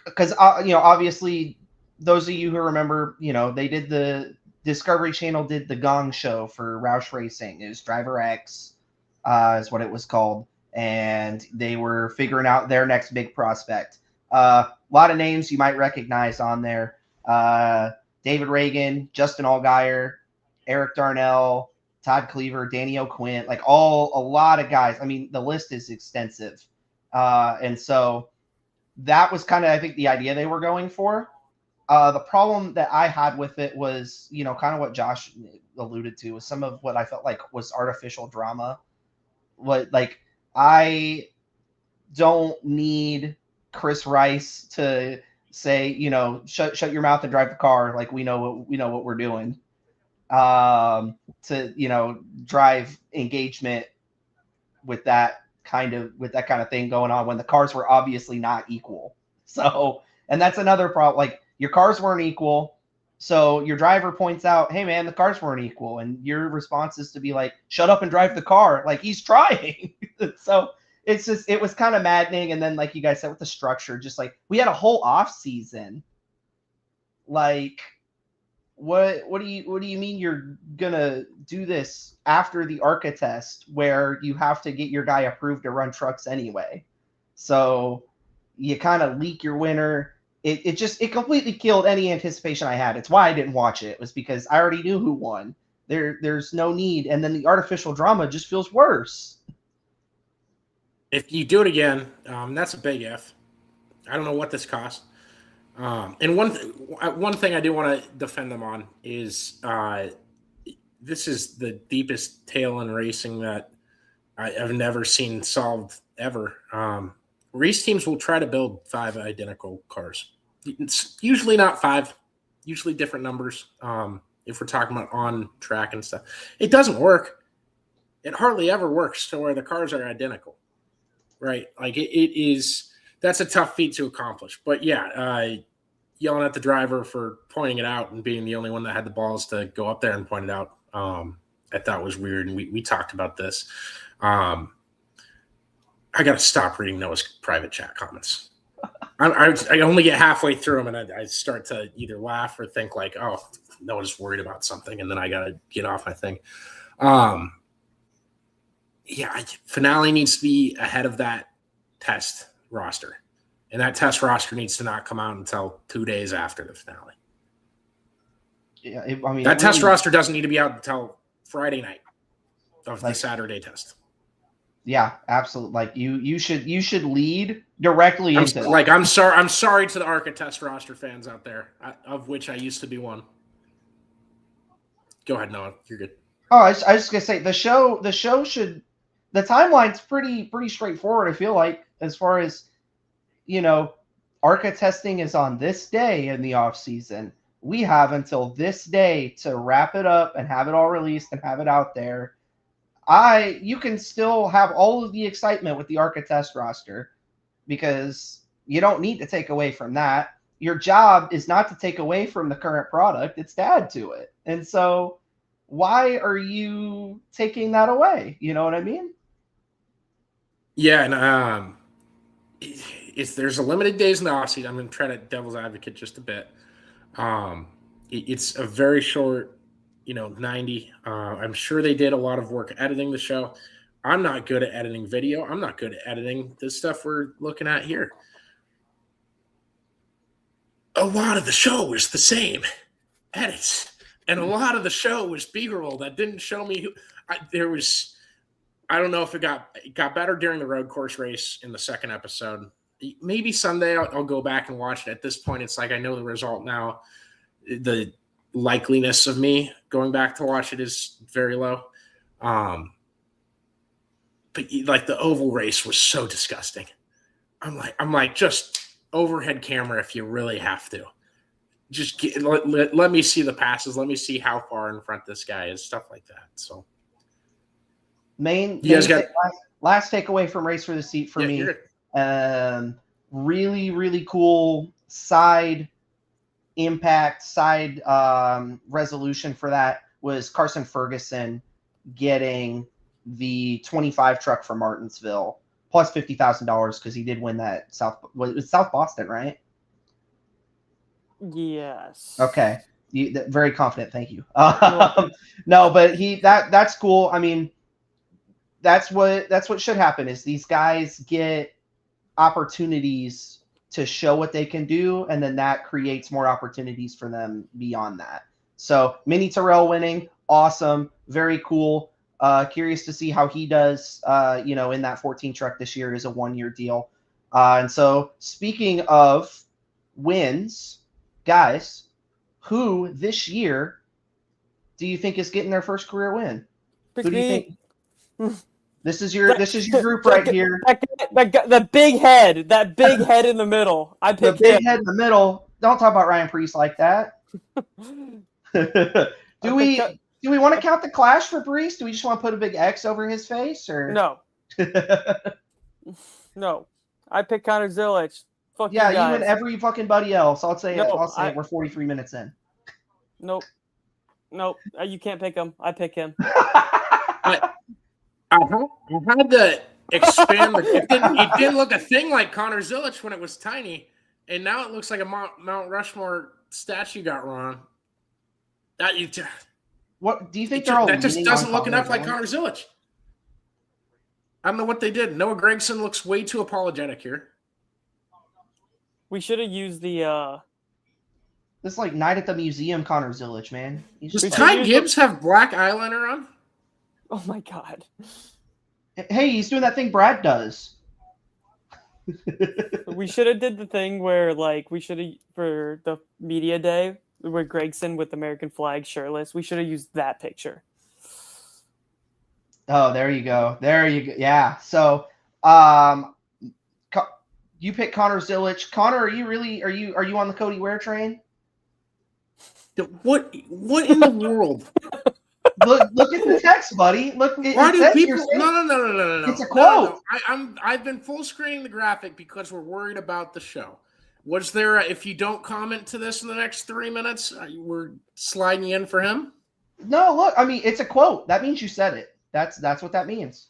because obviously those of you who remember, they did the Discovery Channel did the Gong Show for Roush Racing. It was Driver X, is what it was called, and they were figuring out their next big prospect. A lot of names you might recognize on there: David Reagan, Justin Allgaier, Eric Darnell, Todd Cleaver, Danny O'Quinn, a lot of guys. I mean, the list is extensive. And so that was kind of, I think, the idea they were going for. The problem that I had with it was, kind of what Josh alluded to, was some of what I felt like was artificial drama. I don't need Chris Rice to say, shut your mouth and drive the car. Like we know what we're doing. To drive engagement with that kind of thing going on when the cars were obviously not equal. So, and that's another problem. Your cars weren't equal. So your driver points out, hey man, the cars weren't equal. And your response is to be like, shut up and drive the car. He's trying. So it was kind of maddening. And then, like you guys said, with the structure, just we had a whole off season. What do you mean you're gonna do this after the ARCA test where you have to get your guy approved to run trucks anyway? So you kind of leak your winner. It completely killed any anticipation I had. It's why I didn't watch it. It was because I already knew who won. There's no need, and then the artificial drama just feels worse. If you do it again, that's a big if. I don't know what this cost. And one thing I do want to defend them on is this is the deepest tail in racing that I've never seen solved ever. Race teams will try to build 5 identical cars. It's usually not 5, usually different numbers. If we're talking about on track and stuff, it doesn't work. It hardly ever works to where the cars are identical, right? It is. That's a tough feat to accomplish. But yeah, yelling at the driver for pointing it out and being the only one that had the balls to go up there and point it out, I thought was weird. And we talked about this. I got to stop reading Noah's private chat comments. I only get halfway through them, and I start to either laugh or think like, oh, Noah's worried about something, and then I got to get off my thing. Finale needs to be ahead of that test roster. And that test roster needs to not come out until 2 days after the finale. Yeah, that test roster doesn't need to be out until Friday night of the Saturday test. Yeah, absolutely. Like you should lead directly into that. Like I'm sorry to the ARCA test roster fans out there, of which I used to be one. Go ahead, Noah. You're good. Oh, I was just gonna say the show should, the timeline's pretty straightforward. I feel like, as far as, ARCA testing is on this day in the off season. We have until this day to wrap it up and have it all released and have it out there. You can still have all of the excitement with the ARCA test roster, because you don't need to take away from that. Your job is not to take away from the current product, it's to add to it. And so why are you taking that away? You know what I mean? Yeah, and there's a limited days in the offseason. I'm going to try to devil's advocate just a bit. It's a very short, 90. I'm sure they did a lot of work editing the show. I'm not good at editing video. I'm not good at editing the stuff we're looking at here. A lot of the show was the same edits, and a lot of the show was B-roll that didn't show me who. I don't know if it got better during the road course race in the second episode. Maybe someday I'll go back and watch it. At this point, it's like I know the result now. The likeliness of me going back to watch it is very low. But like the oval race was so disgusting. I'm like, just overhead camera if you really have to. Just let me see the passes. Let me see how far in front this guy is. Stuff like that. So last takeaway from Race for the Seat for me. Really, really cool side impact, side resolution for that was Carson Ferguson getting the 25 truck from Martinsville plus $50,000 because he did win that South Boston, right? Yes. Okay. Very confident. Thank you. No, but that's cool. I mean, that's what should happen is these guys get opportunities to show what they can do, and then that creates more opportunities for them beyond that. So Mini Terrell winning, awesome, very cool. Curious to see how he does, in that 14 truck this year. Is a 1-year deal. And so speaking of wins, guys, who this year do you think is getting their first career win? Who do you think? This is your group right here. The big head, that big head in the middle. I picked the big head in the middle. Don't talk about Ryan Preece like that. Do we want to count the clash for Preece? Do we just want to put a big X over his face, or no? No, I picked Connor Zilic. Fuck yeah, you and every fucking buddy else. I'll say we're 43 minutes in. Nope. You can't pick him. I pick him. I had to expand. It didn't look a thing like Connor Zilic when it was tiny, and now it looks like a Mount Rushmore statue got wrong. What do you think? That just doesn't look enough like Connor Zilic. I don't know what they did. Noah Gragson looks way too apologetic here. We should have used the. This is like Night at the Museum Connor Zilic, man. Does Ty Gibbs have black eyeliner on? Oh my God. Hey, he's doing that thing Brad does. We should have did the thing where we should have, for the media day where Gragson with American flag shirtless, we should have used that picture. Oh, there you go. Yeah. So, you pick Connor Zilic. Connor, are you on the Cody Ware train? What in the world? Look at the text, buddy. Look. Why do people? No. It's a quote. No. I've been full screening the graphic because we're worried about the show. Was there? If you don't comment to this in the next 3 minutes, we're sliding you in for him. No, look. I mean, it's a quote. That means you said it. That's what that means.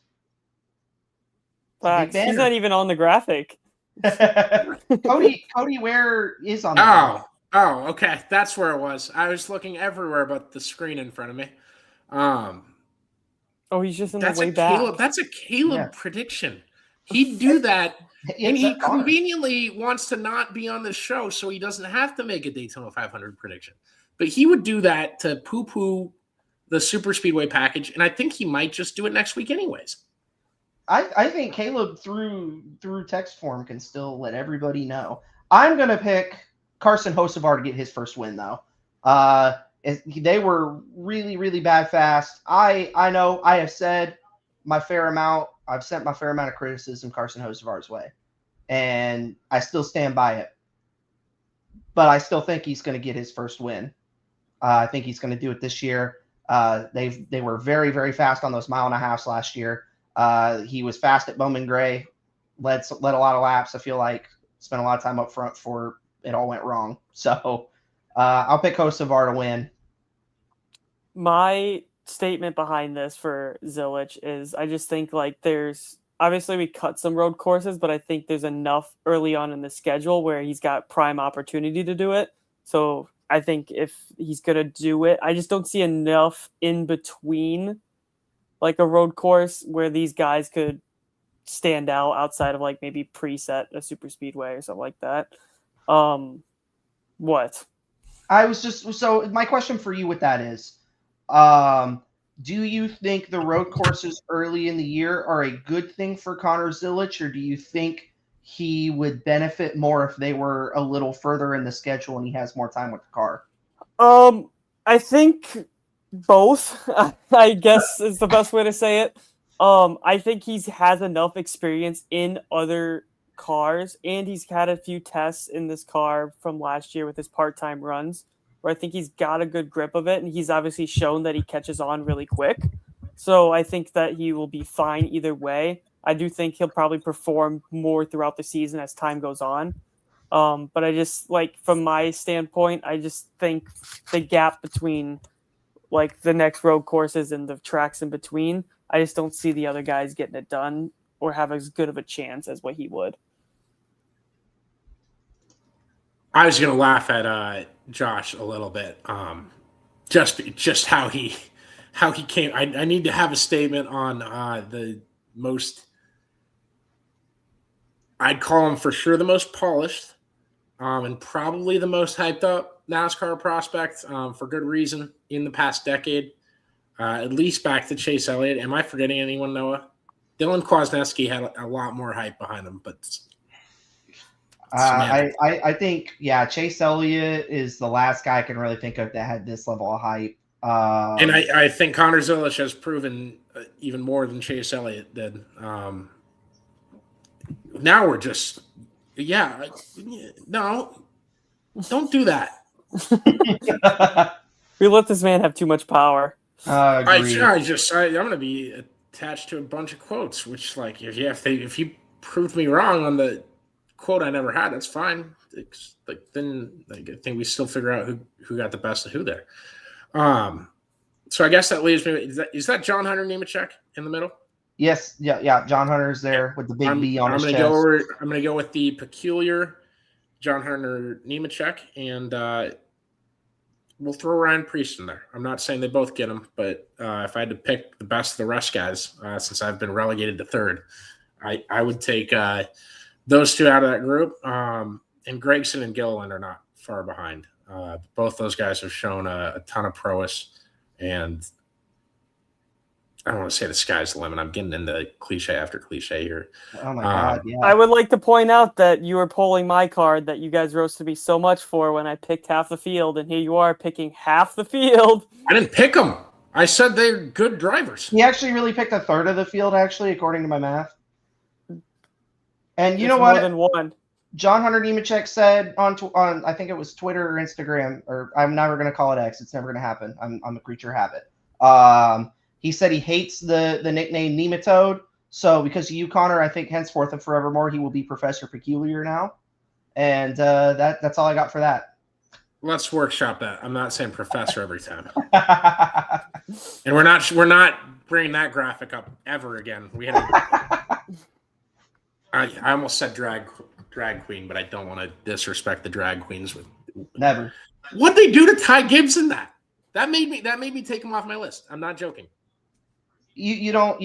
Facts. He's not even on the graphic. Cody Ware is on the graphic. Oh, okay. That's where it was. I was looking everywhere but the screen in front of me. He's just in the way back. That's a Caleb prediction. He'd do that, and he conveniently wants to not be on the show so he doesn't have to make a Daytona 500 prediction. But he would do that to poo-poo the super speedway package, and I think he might just do it next week anyways. I think Caleb through text form can still let everybody know. I'm going to pick Carson Hocevar to get his first win, though. They were really, really bad fast. I know I have said my fair amount. I've sent my fair amount of criticism Carson Hocevar's way, and I still stand by it. But I still think he's going to get his first win. I think he's going to do it this year. They were very, very fast on those 1.5 miles last year. He was fast at Bowman Gray, led a lot of laps. I feel like spent a lot of time up front before it all went wrong. So I'll pick Hocevar to win. My statement behind this for Zilich is I just think like there's obviously we cut some road courses, but I think there's enough early on in the schedule where he's got prime opportunity to do it. So I think if he's going to do it, I just don't see enough in between like a road course where these guys could stand out outside of like maybe preset a super speedway or something like that. What? So my question for you with that is, do you think the road courses early in the year are a good thing for Connor Zilich, or do you think he would benefit more if they were a little further in the schedule and he has more time with the car? I think both, I guess is the best way to say it. I think he has enough experience in other cars, and he's had a few tests in this car from last year with his part-time runs where I think he's got a good grip of it, and he's obviously shown that he catches on really quick. So I think that he will be fine either way. I do think he'll probably perform more throughout the season as time goes on. But I just, like, from my standpoint, I just think the gap between, like, the next road courses and the tracks in between, I just don't see the other guys getting it done or have as good of a chance as what he would. I was going to laugh at Josh a little bit, just how he came. I need to have a statement on the most. I'd call him for sure the most polished, and probably the most hyped up NASCAR prospect for good reason in the past decade. At least back to Chase Elliott. Am I forgetting anyone, Noah? Dylan Kwasniewski had a lot more hype behind him, but I think, Chase Elliott is the last guy I can really think of that had this level of hype. And I think Connor Zilich has proven even more than Chase Elliott did. Now we're just, no, don't do that. We let this man have too much power. I'm going to be attached to a bunch of quotes, which, like, if you proved me wrong on the quote I never had, that's fine. Then I think we still figure out who got the best of who there. So I guess that leaves me. Is that John Hunter Nemechek in the middle? Yes, yeah. John Hunter's there with the big B on his chest. I'm going to go with the peculiar John Hunter Nemechek, and we'll throw Ryan Preece in there. I'm not saying they both get him, but if I had to pick the best of the rest guys, since I've been relegated to third, I would take those two out of that group. And Gragson and Gilliland are not far behind. Both those guys have shown a ton of prowess, and I don't want to say the sky's the limit. I'm getting into cliche after cliche here. Oh, my God, yeah. I would like to point out that you were pulling my card that you guys roasted me so much for when I picked half the field, and here you are picking half the field. I didn't pick them. I said they're good drivers. He actually really picked a third of the field, actually, according to my math. And you know what? More than one. John Hunter Nemechek said on I think it was Twitter or Instagram, or I'm never going to call it X. It's never going to happen. I'm a creature of habit. He said he hates the nickname Nematode. So because of you, Connor, I think henceforth and forevermore he will be Professor Peculiar now. And that's all I got for that. Let's workshop that. I'm not saying professor every time. And we're not bringing that graphic up ever again. I almost said drag queen, but I don't want to disrespect the drag queens. Never. What they do to Ty Gibbs in that made me take him off my list. I'm not joking. You don't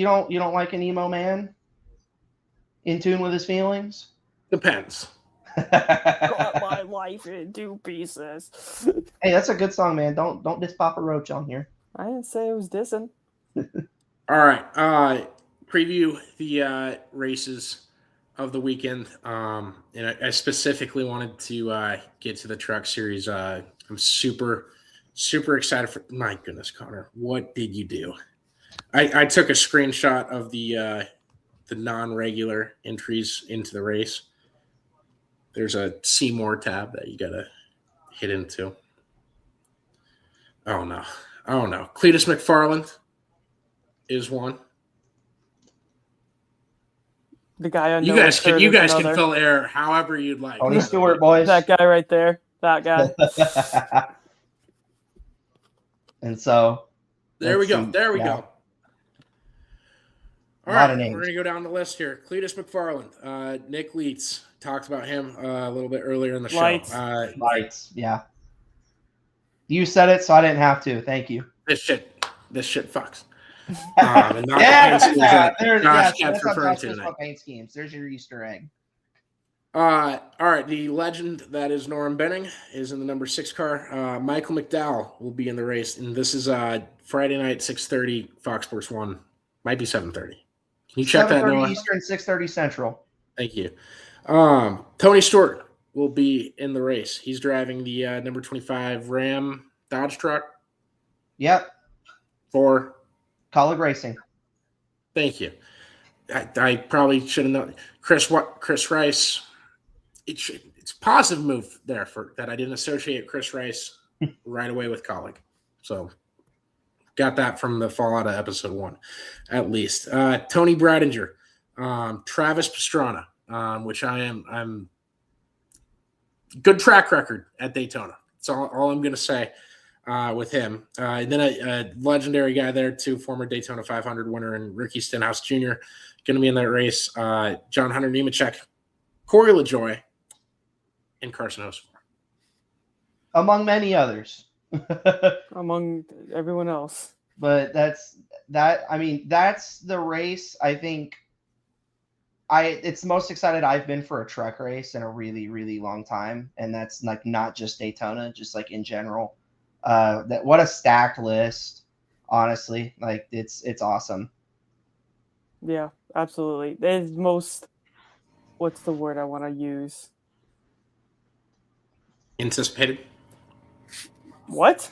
like an emo man in tune with his feelings? Depends. Got my life in 2 pieces. Hey, that's a good song, man. Don't diss Papa Roach on here. I didn't say it was dissing. All right. Preview the races of the weekend. And I specifically wanted to get to the truck series. I'm super excited for. My goodness, Connor, what did you do? I took a screenshot of the non-regular entries into the race. There's a see more tab that you gotta hit into. Oh no. Cletus McFarland is one. The guy on You guys can fill air however you'd like. Tony Stewart, boys. That guy right there. That guy. And so there we go. All right, we're going to go down the list here. Cletus McFarland, Nick Leitz, talked about him a little bit earlier in the show. Lights, yeah. You said it, so I didn't have to. Thank you. This shit fucks. And not Josh kept referring to paint schemes. There's your Easter egg. All right, the legend that is Norm Benning is in the number 6 car. Michael McDowell will be in the race, and this is Friday night, 6:30, Fox Sports 1. Might be 7:30. Can you check that, Noah? 7:30 Eastern, 6:30 Central. Thank you. Tony Stewart will be in the race. He's driving the number 25 Ram Dodge truck. Yep. For Colleague Racing. Thank you. I probably should have known. Chris Rice. It's a positive move there for that I didn't associate Chris Rice right away with Colleague. So got that from the fallout of episode 1, at least. Tony Bradinger, Travis Pastrana, which I'm good track record at Daytona. That's all I'm going to say with him. And then a legendary guy there too, former Daytona 500 winner and Ricky Stenhouse Jr. going to be in that race. John Hunter Nemechek, Corey LaJoie, and Carson Hocevar. Among many others. Among everyone else. But that's the race. I think it's the most excited I've been for a truck race in a really, really long time. And that's like not just Daytona, just like in general. What a stacked list, honestly. Like it's awesome. Yeah, absolutely. There's most, what's the word I want to use? Anticipated. What?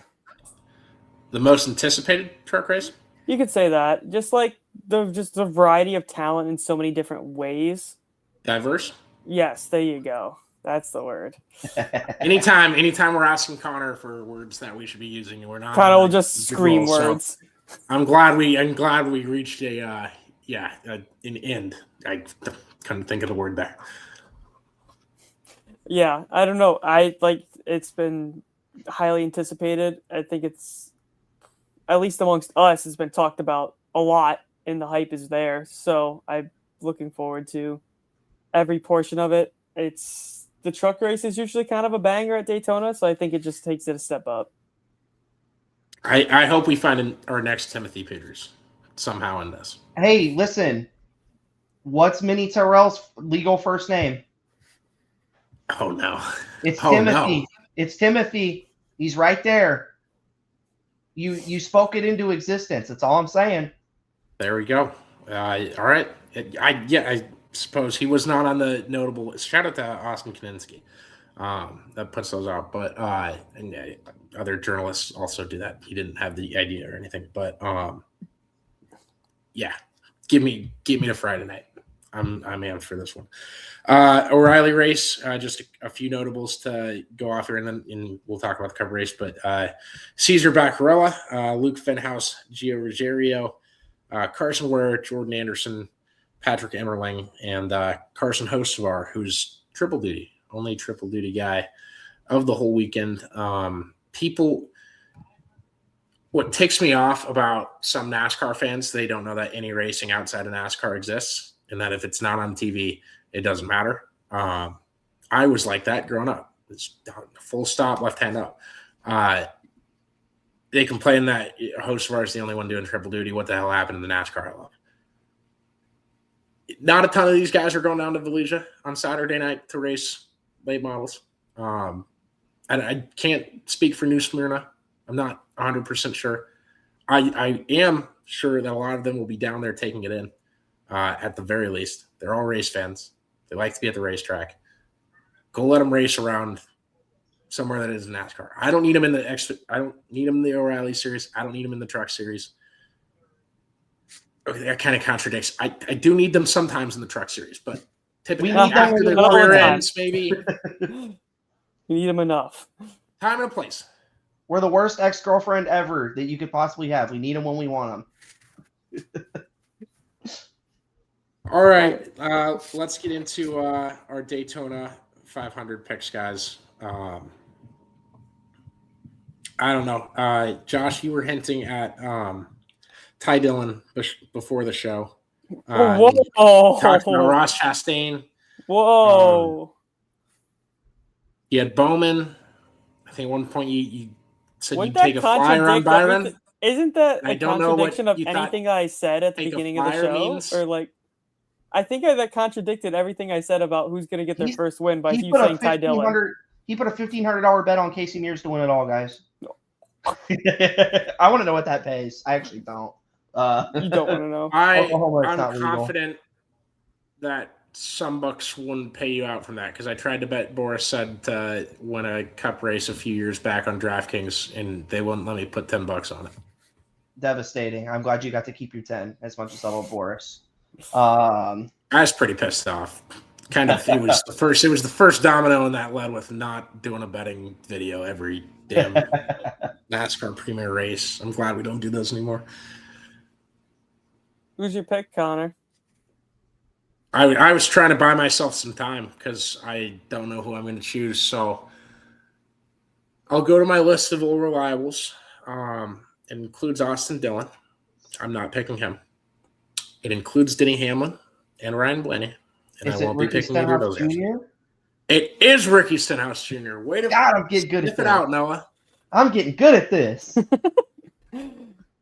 The most anticipated truck race? You could say that. Just like the variety of talent in so many different ways. Diverse? Yes, there you go. That's the word. Anytime we're asking Connor for words that we should be using, we're not. Connor will just scream words. So I'm glad we reached an end. I couldn't think of the word there. Yeah, I don't know. It's been highly anticipated. I think it's, at least amongst us, has been talked about a lot, and the hype is there. So I'm looking forward to every portion of it. The truck race is usually kind of a banger at Daytona, so I think it just takes it a step up. I hope we find our next Timothy Peters somehow in this. Hey, listen. What's Minnie Terrell's legal first name? Oh, no. It's Timothy. No. It's Timothy. He's right there. You spoke it into existence. That's all I'm saying. There we go. All right. I suppose he was not on the notable list. Shout out to Austin Kaninsky. That puts those out. But and other journalists also do that. He didn't have the idea or anything. But yeah, give me the Friday night. I'm amped for this one. O'Reilly race, just a few notables to go off here, and then we'll talk about the Cup race. But Cesar Baccarella, Luke Fenhouse, Gio Ruggiero, Carson Ware, Jordan Anderson, Patrick Emmerling, and Carson Hocevar, who's only triple duty guy of the whole weekend. What ticks me off about some NASCAR fans, they don't know that any racing outside of NASCAR exists, and that if it's not on TV, It doesn't matter. I was like that growing up. It's full stop, left hand up. They complain that Hocevar is the only one doing triple duty. What the hell happened in the NASCAR I love? Not a ton of these guys are going down to Valencia on Saturday night to race late models. And I can't speak for New Smyrna. I'm not 100% sure. I am sure that a lot of them will be down there taking it in at the very least. They're all race fans. They like to be at the racetrack. Go let them race around somewhere that is NASCAR. I don't need them in the I don't need them in the O'Reilly series. I don't need them in the truck series. Okay, that kind of contradicts. I do need them sometimes in the truck series, but typically after the career ends, maybe. You need them enough. Time and a place. We're the worst ex-girlfriend ever that you could possibly have. We need them when we want them. All right, let's get into our Daytona 500 picks, guys. I don't know. Josh, you were hinting at Ty Dillon before the show. Whoa! Talked about Ross Chastain. Whoa! You had Bowman. I think at one point you said you'd take a flyer on Byron. Isn't that a contradiction of anything I said at the beginning of the show? Or like, I think that contradicted everything I said about who's going to get their first win by you saying Ty Dillon. He put a $1,500 bet on Casey Mears to win it all, guys. No. I want to know what that pays. I actually don't. You don't want to know. I'm confident that some bucks wouldn't pay you out from that because I tried to bet Boris said to win a cup race a few years back on DraftKings and they wouldn't let me put $10 on it. Devastating. I'm glad you got to keep your 10 as much as I love Boris. I was pretty pissed off. Kind of, it was the first domino in that led with not doing a betting video every damn NASCAR premier race. I'm glad we don't do those anymore. Who's your pick, Connor? I was trying to buy myself some time because I don't know who I'm going to choose. So I'll go to my list of old reliables. It includes Austin Dillon. I'm not picking him. It includes Denny Hamlin and Ryan Blaney. And I won't be picking either of those guys. It is Ricky Stenhouse Jr. Wait a God, I'm getting good at this. It out, Noah. I'm getting good at this.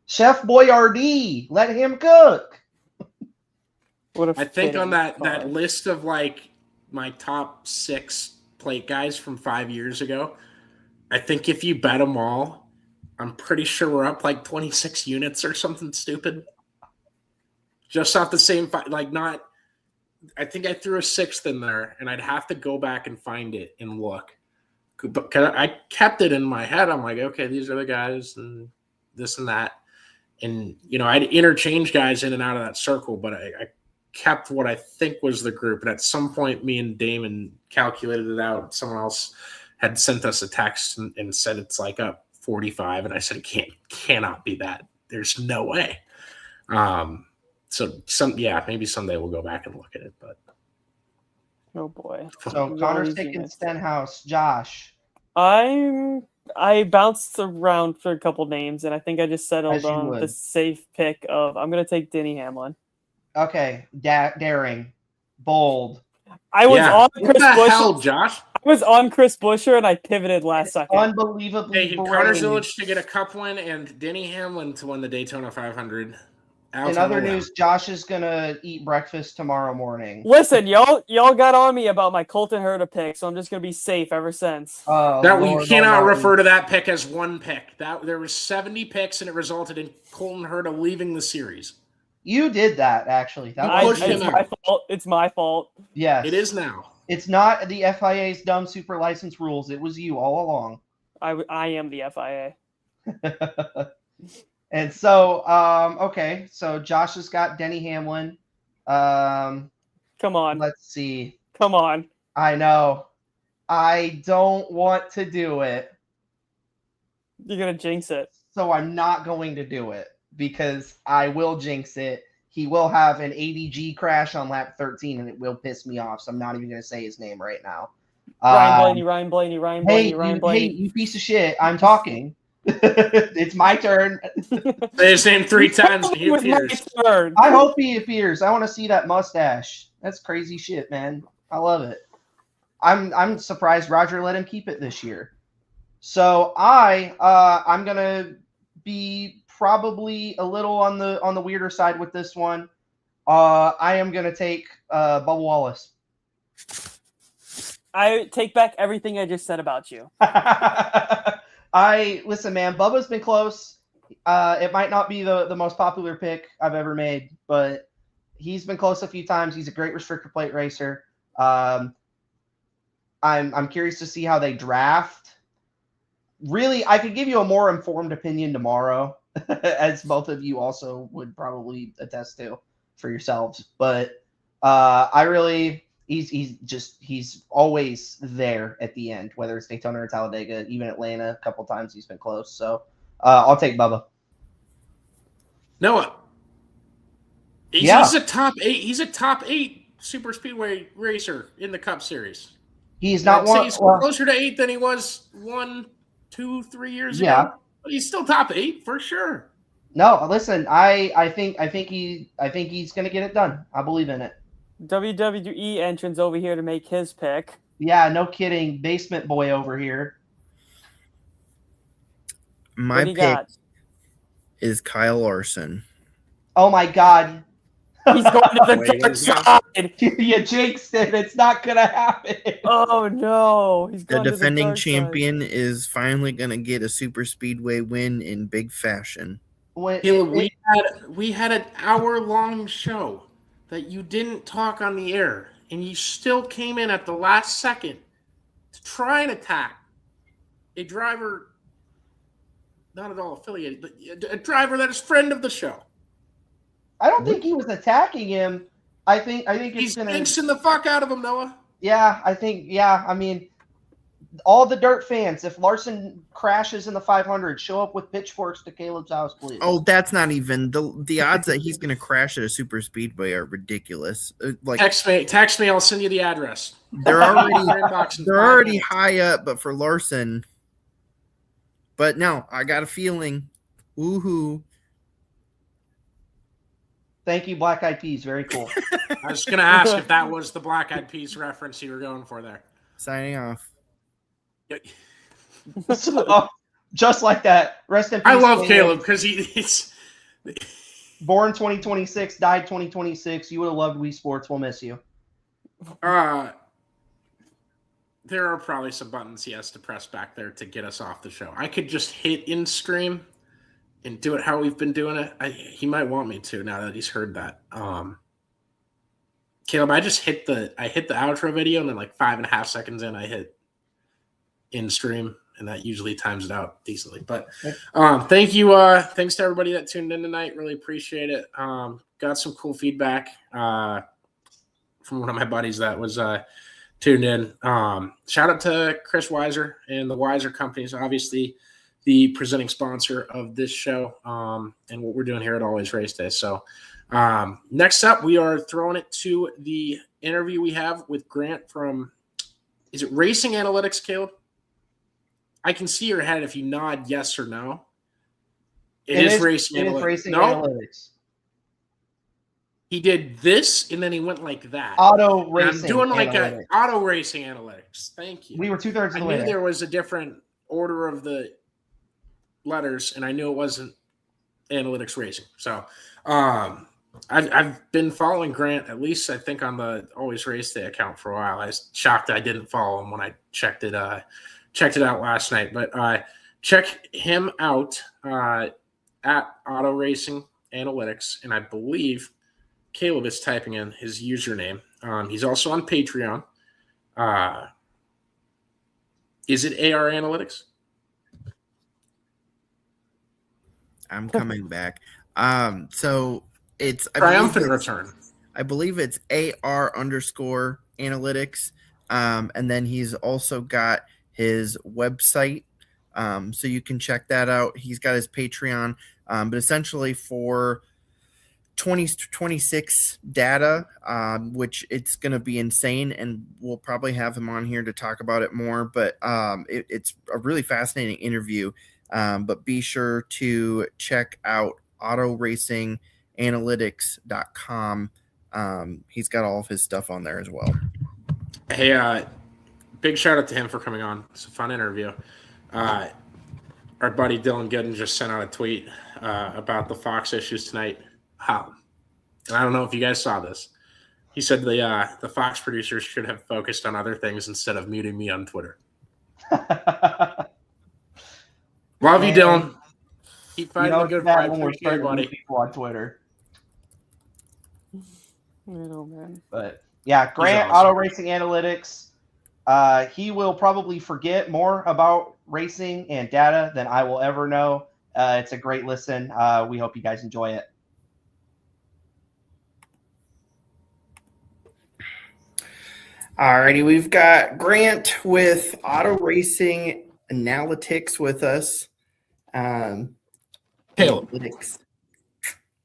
Chef Boyardee, let him cook. I think on that list of like my top 6 plate guys from 5 years ago, I think if you bet them all, I'm pretty sure we're up like 26 units or something stupid. Just off the same not. I think I threw a 6th in there, and I'd have to go back and find it and look. But I kept it in my head. I'm like, okay, these are the guys, and this and that, and I'd interchange guys in and out of that circle, but I kept what I think was the group. And at some point, me and Damon calculated it out. Someone else had sent us a text and said it's like up 45, and I said it cannot be that. There's no way. So maybe someday we'll go back and look at it. But oh boy. So Connor's taking Stenhouse. Josh. I bounced around for a couple names, and I think I just settled on the safe pick of I'm going to take Denny Hamlin. Okay, daring, bold. I was on Chris Buescher. Hell, Josh? I was on Chris Buescher, and I pivoted last second. Unbelievably. Connor Zilic to get a cup win and Denny Hamlin to win the Daytona 500. In other news, Josh is gonna eat breakfast tomorrow morning. Listen, y'all got on me about my Colton Herta pick, so I'm just gonna be safe ever since. You cannot refer to that pick as one pick. There was 70 picks, and it resulted in Colton Herta leaving the series. You did that, actually. It's my fault. Yes. It is now. It's not the FIA's dumb super license rules. It was you all along. I am the FIA. And so, okay. So Josh has got Denny Hamlin. Come on. Let's see. Come on. I know. I don't want to do it. You're going to jinx it. So I'm not going to do it because I will jinx it. He will have an ADG crash on lap 13 and it will piss me off. So I'm not even going to say his name right now. Ryan Blaney. Hey, you piece of shit. I'm talking. It's my turn. Say his name 3 times and he It was my appears. turn. I hope he appears. I want to see that mustache. That's crazy shit, man. I love it. I'm surprised Roger let him keep it this year. So I'm gonna be probably a little on the weirder side with this one. I am gonna take Bubba Wallace. I take back everything I just said about you. Listen, man. Bubba's been close. It might not be the most popular pick I've ever made, but he's been close a few times. He's a great restrictor plate racer. I'm curious to see how they draft. Really, I could give you a more informed opinion tomorrow, as both of you also would probably attest to for yourselves. But he's always there at the end, whether it's Daytona or Talladega, even Atlanta. A couple times he's been close. So I'll take Bubba. Noah. He's a top 8. He's a top 8 super speedway racer in the Cup Series. He's not one. He's closer to 8 than he was 1, 2, 3 years ago. But he's still top 8 for sure. No, listen. I think he's gonna get it done. I believe in it. WWE entrance over here to make his pick. Yeah, no kidding. Basement boy over here. My pick is Kyle Larson. Oh my God. He's going to the dark side. You jinxed it. It's not going to happen. Oh, no. He's the defending champion is finally going to get a super speedway win in big fashion. We had an hour-long show that you didn't talk on the air, and you still came in at the last second to try and attack a driver not at all affiliated, but a driver that is friend of the show. I don't think he was attacking him. I think he's jinxing the fuck out of him, Noah. Yeah, I mean, all the dirt fans, if Larson crashes in the 500, show up with pitchforks to Caleb's house, please. Oh, that's not even the odds that he's going to crash at a super speedway are ridiculous. Like text me, I'll send you the address. They're already high up, but for Larson. But no, I got a feeling. Woohoo. Thank you, Black Eyed Peas. Very cool. I was going to ask if that was the Black Eyed Peas reference you were going for there. Signing off. Just like that. Rest in peace. I love Caleb because he's born 2026, died 2026. You would have loved Wii Sports. We'll miss you. There are probably some buttons he has to press back there to get us off the show. I could just hit in stream and do it how we've been doing it. He might want me to now that he's heard that. Caleb, I hit the outro video, and then like 5.5 seconds in, I hit in stream, and that usually times it out decently. But thank you. Thanks to everybody that tuned in tonight. Really appreciate it. Got some cool feedback from one of my buddies that was tuned in. Shout out to Chris Weiser and the Weiser Companies, obviously the presenting sponsor of this show and what we're doing here at Always Race Day. So next up, we are throwing it to the interview we have with Grant from, is it Racing Analytics, Caleb? I can see your head if you nod yes or no. It is Racing Analytics. He did this, and then he went like that. Auto Racing. I'm doing like an Auto Racing Analytics. Thank you. We were 2/3 of the way. I knew there was a different order of the letters, and I knew it wasn't Analytics Racing. So I've been following Grant, at least I think on the Always Race Day account for a while. I was shocked I didn't follow him when I checked it out last night. But check him out at Auto Racing Analytics, and I believe Caleb is typing in his username. He's also on Patreon. Is it AR Analytics? I'm coming back. So it's triumphant return. I believe it's AR_analytics. And then he's also got his website. So you can check that out. He's got his Patreon. But essentially for 2026 data, which it's going to be insane, and we'll probably have him on here to talk about it more. But it's a really fascinating interview. But be sure to check out autoracinganalytics.com. He's got all of his stuff on there as well. Hey, big shout out to him for coming on. It's a fun interview. Our buddy Dylan Gooden just sent out a tweet about the Fox issues tonight. And I don't know if you guys saw this. He said the Fox producers should have focused on other things instead of muting me on Twitter. Love you, Dylan. Keep fighting the good fight. Appreciate it, buddy. People on Twitter. I know, man. But yeah, Grant, awesome. Auto Racing Analytics. He will probably forget more about racing and data than I will ever know. It's a great listen. We hope you guys enjoy it. Alrighty, we've got Grant with Auto Racing Analytics with us. Analytics.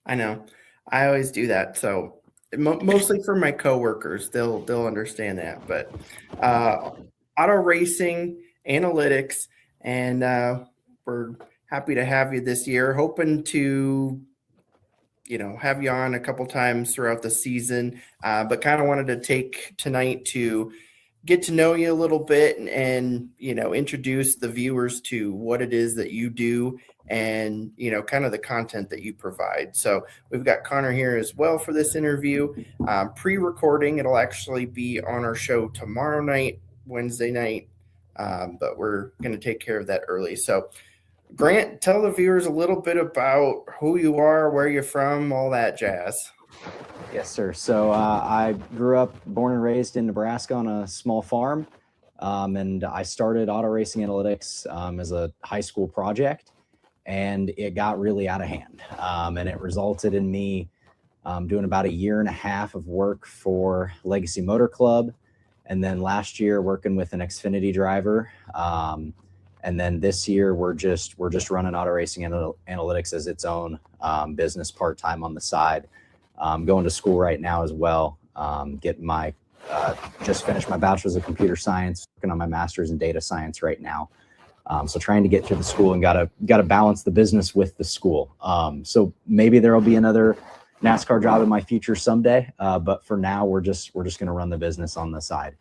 I know. I always do that. So mostly for my coworkers, they'll understand that. But Auto Racing Analytics, and we're happy to have you this year. Hoping to have you on a couple times throughout the season, but kind of wanted to take tonight to get to know you a little bit and introduce the viewers to what it is that you do and, kind of the content that you provide. So we've got Connor here as well for this interview, pre-recording. It'll actually be on our show tomorrow night, Wednesday night, but we're going to take care of that early. So Grant, tell the viewers a little bit about who you are, where you're from, all that jazz. Yes, sir. So I grew up, born and raised in Nebraska on a small farm, and I started Auto Racing Analytics as a high school project, and it got really out of hand, and it resulted in me doing about 1.5 years of work for Legacy Motor Club, and then last year working with an Xfinity driver. And then this year we're just running Auto Racing Analytics as its own business part-time on the side. Going to school right now as well. Getting my just finished my bachelor's of computer science, working on my master's in data science right now. So trying to get to the school and gotta balance the business with the school. So maybe there'll be another NASCAR job in my future someday. But for now we're just gonna run the business on the side.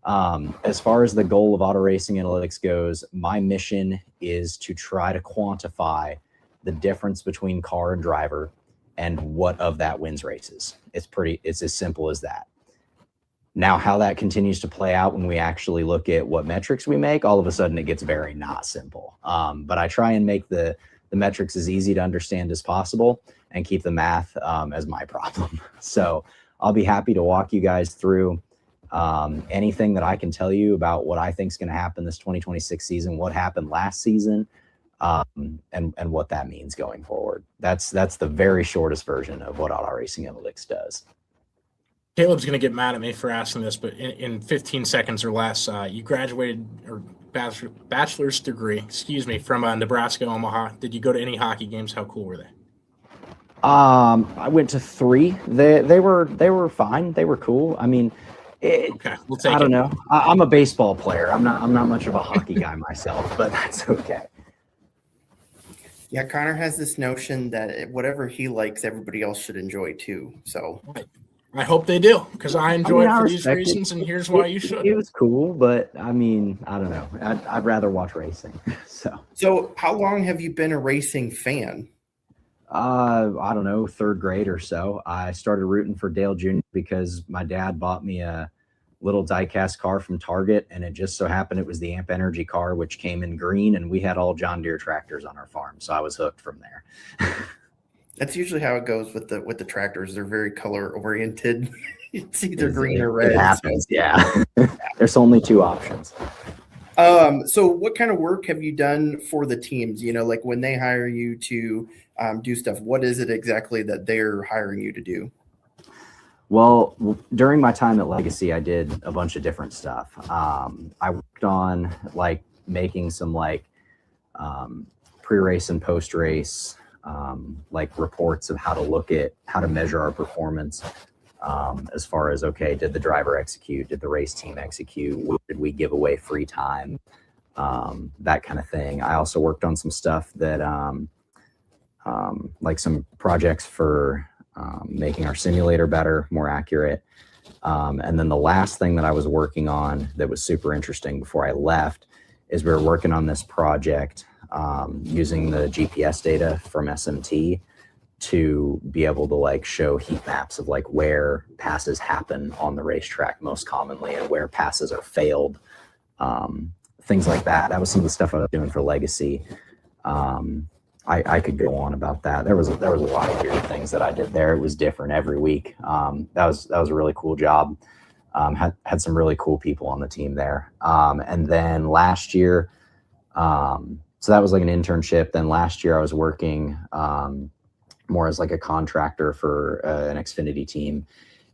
As far as the goal of Auto Racing Analytics goes, my mission is to try to quantify the difference between car and driver and what of that wins races. It's as simple as that. Now, how that continues to play out when we actually look at what metrics we make, all of a sudden it gets very not simple. But I try and make the metrics as easy to understand as possible and keep the math as my problem. So I'll be happy to walk you guys through anything that I can tell you about what I think is going to happen this 2026 season, what happened last season, and what that means going forward. That's the very shortest version of what Auto Racing Analytics does. Caleb's going to get mad at me for asking this, but in 15 seconds or less, you graduated or bachelor's degree, from Nebraska, Omaha. Did you go to any hockey games? How cool were they? I went to 3. They were fine. They were cool. I mean, okay, we'll take it. I don't know. I'm a baseball player. I'm not much of a hockey guy myself, but that's okay. Yeah, Connor has this notion that whatever he likes, everybody else should enjoy too. So I hope they do, because I enjoy it for these reasons, and here's why you should. It was cool, but I mean, I don't know. I'd rather watch racing. So how long have you been a racing fan? I don't know, 3rd grade or so. I started rooting for Dale Jr. because my dad bought me a little diecast car from Target, and it just so happened it was the Amp Energy car, which came in green, and we had all John Deere tractors on our farm, so I was hooked from there. That's usually how it goes with the tractors. They're very color oriented. It's either green or red. It happens, yeah. There's only 2 options. So what kind of work have you done for the teams? Like when they hire you to do stuff, what is it exactly that they're hiring you to do? Well, during my time at Legacy, I did a bunch of different stuff. I worked on making some pre-race and post-race reports of how to measure our performance as far as, okay, did the driver execute? Did the race team execute? Did we give away free time? that kind of thing. I also worked on some stuff that, like some projects for making our simulator better, more accurate. And then the last thing that I was working on that was super interesting before I left is we were working on this project using the GPS data from SMT to be able to like show heat maps of like where passes happen on the racetrack most commonly and where passes are failed, things like that. That was some of the stuff I was doing for Legacy. I could go on about that. There was a lot of weird things that I did there. It was different every week. That was a really cool job. Had some really cool people on the team there. And then last year, so that was like an internship. Then last year I was working more as like a contractor for an Xfinity team.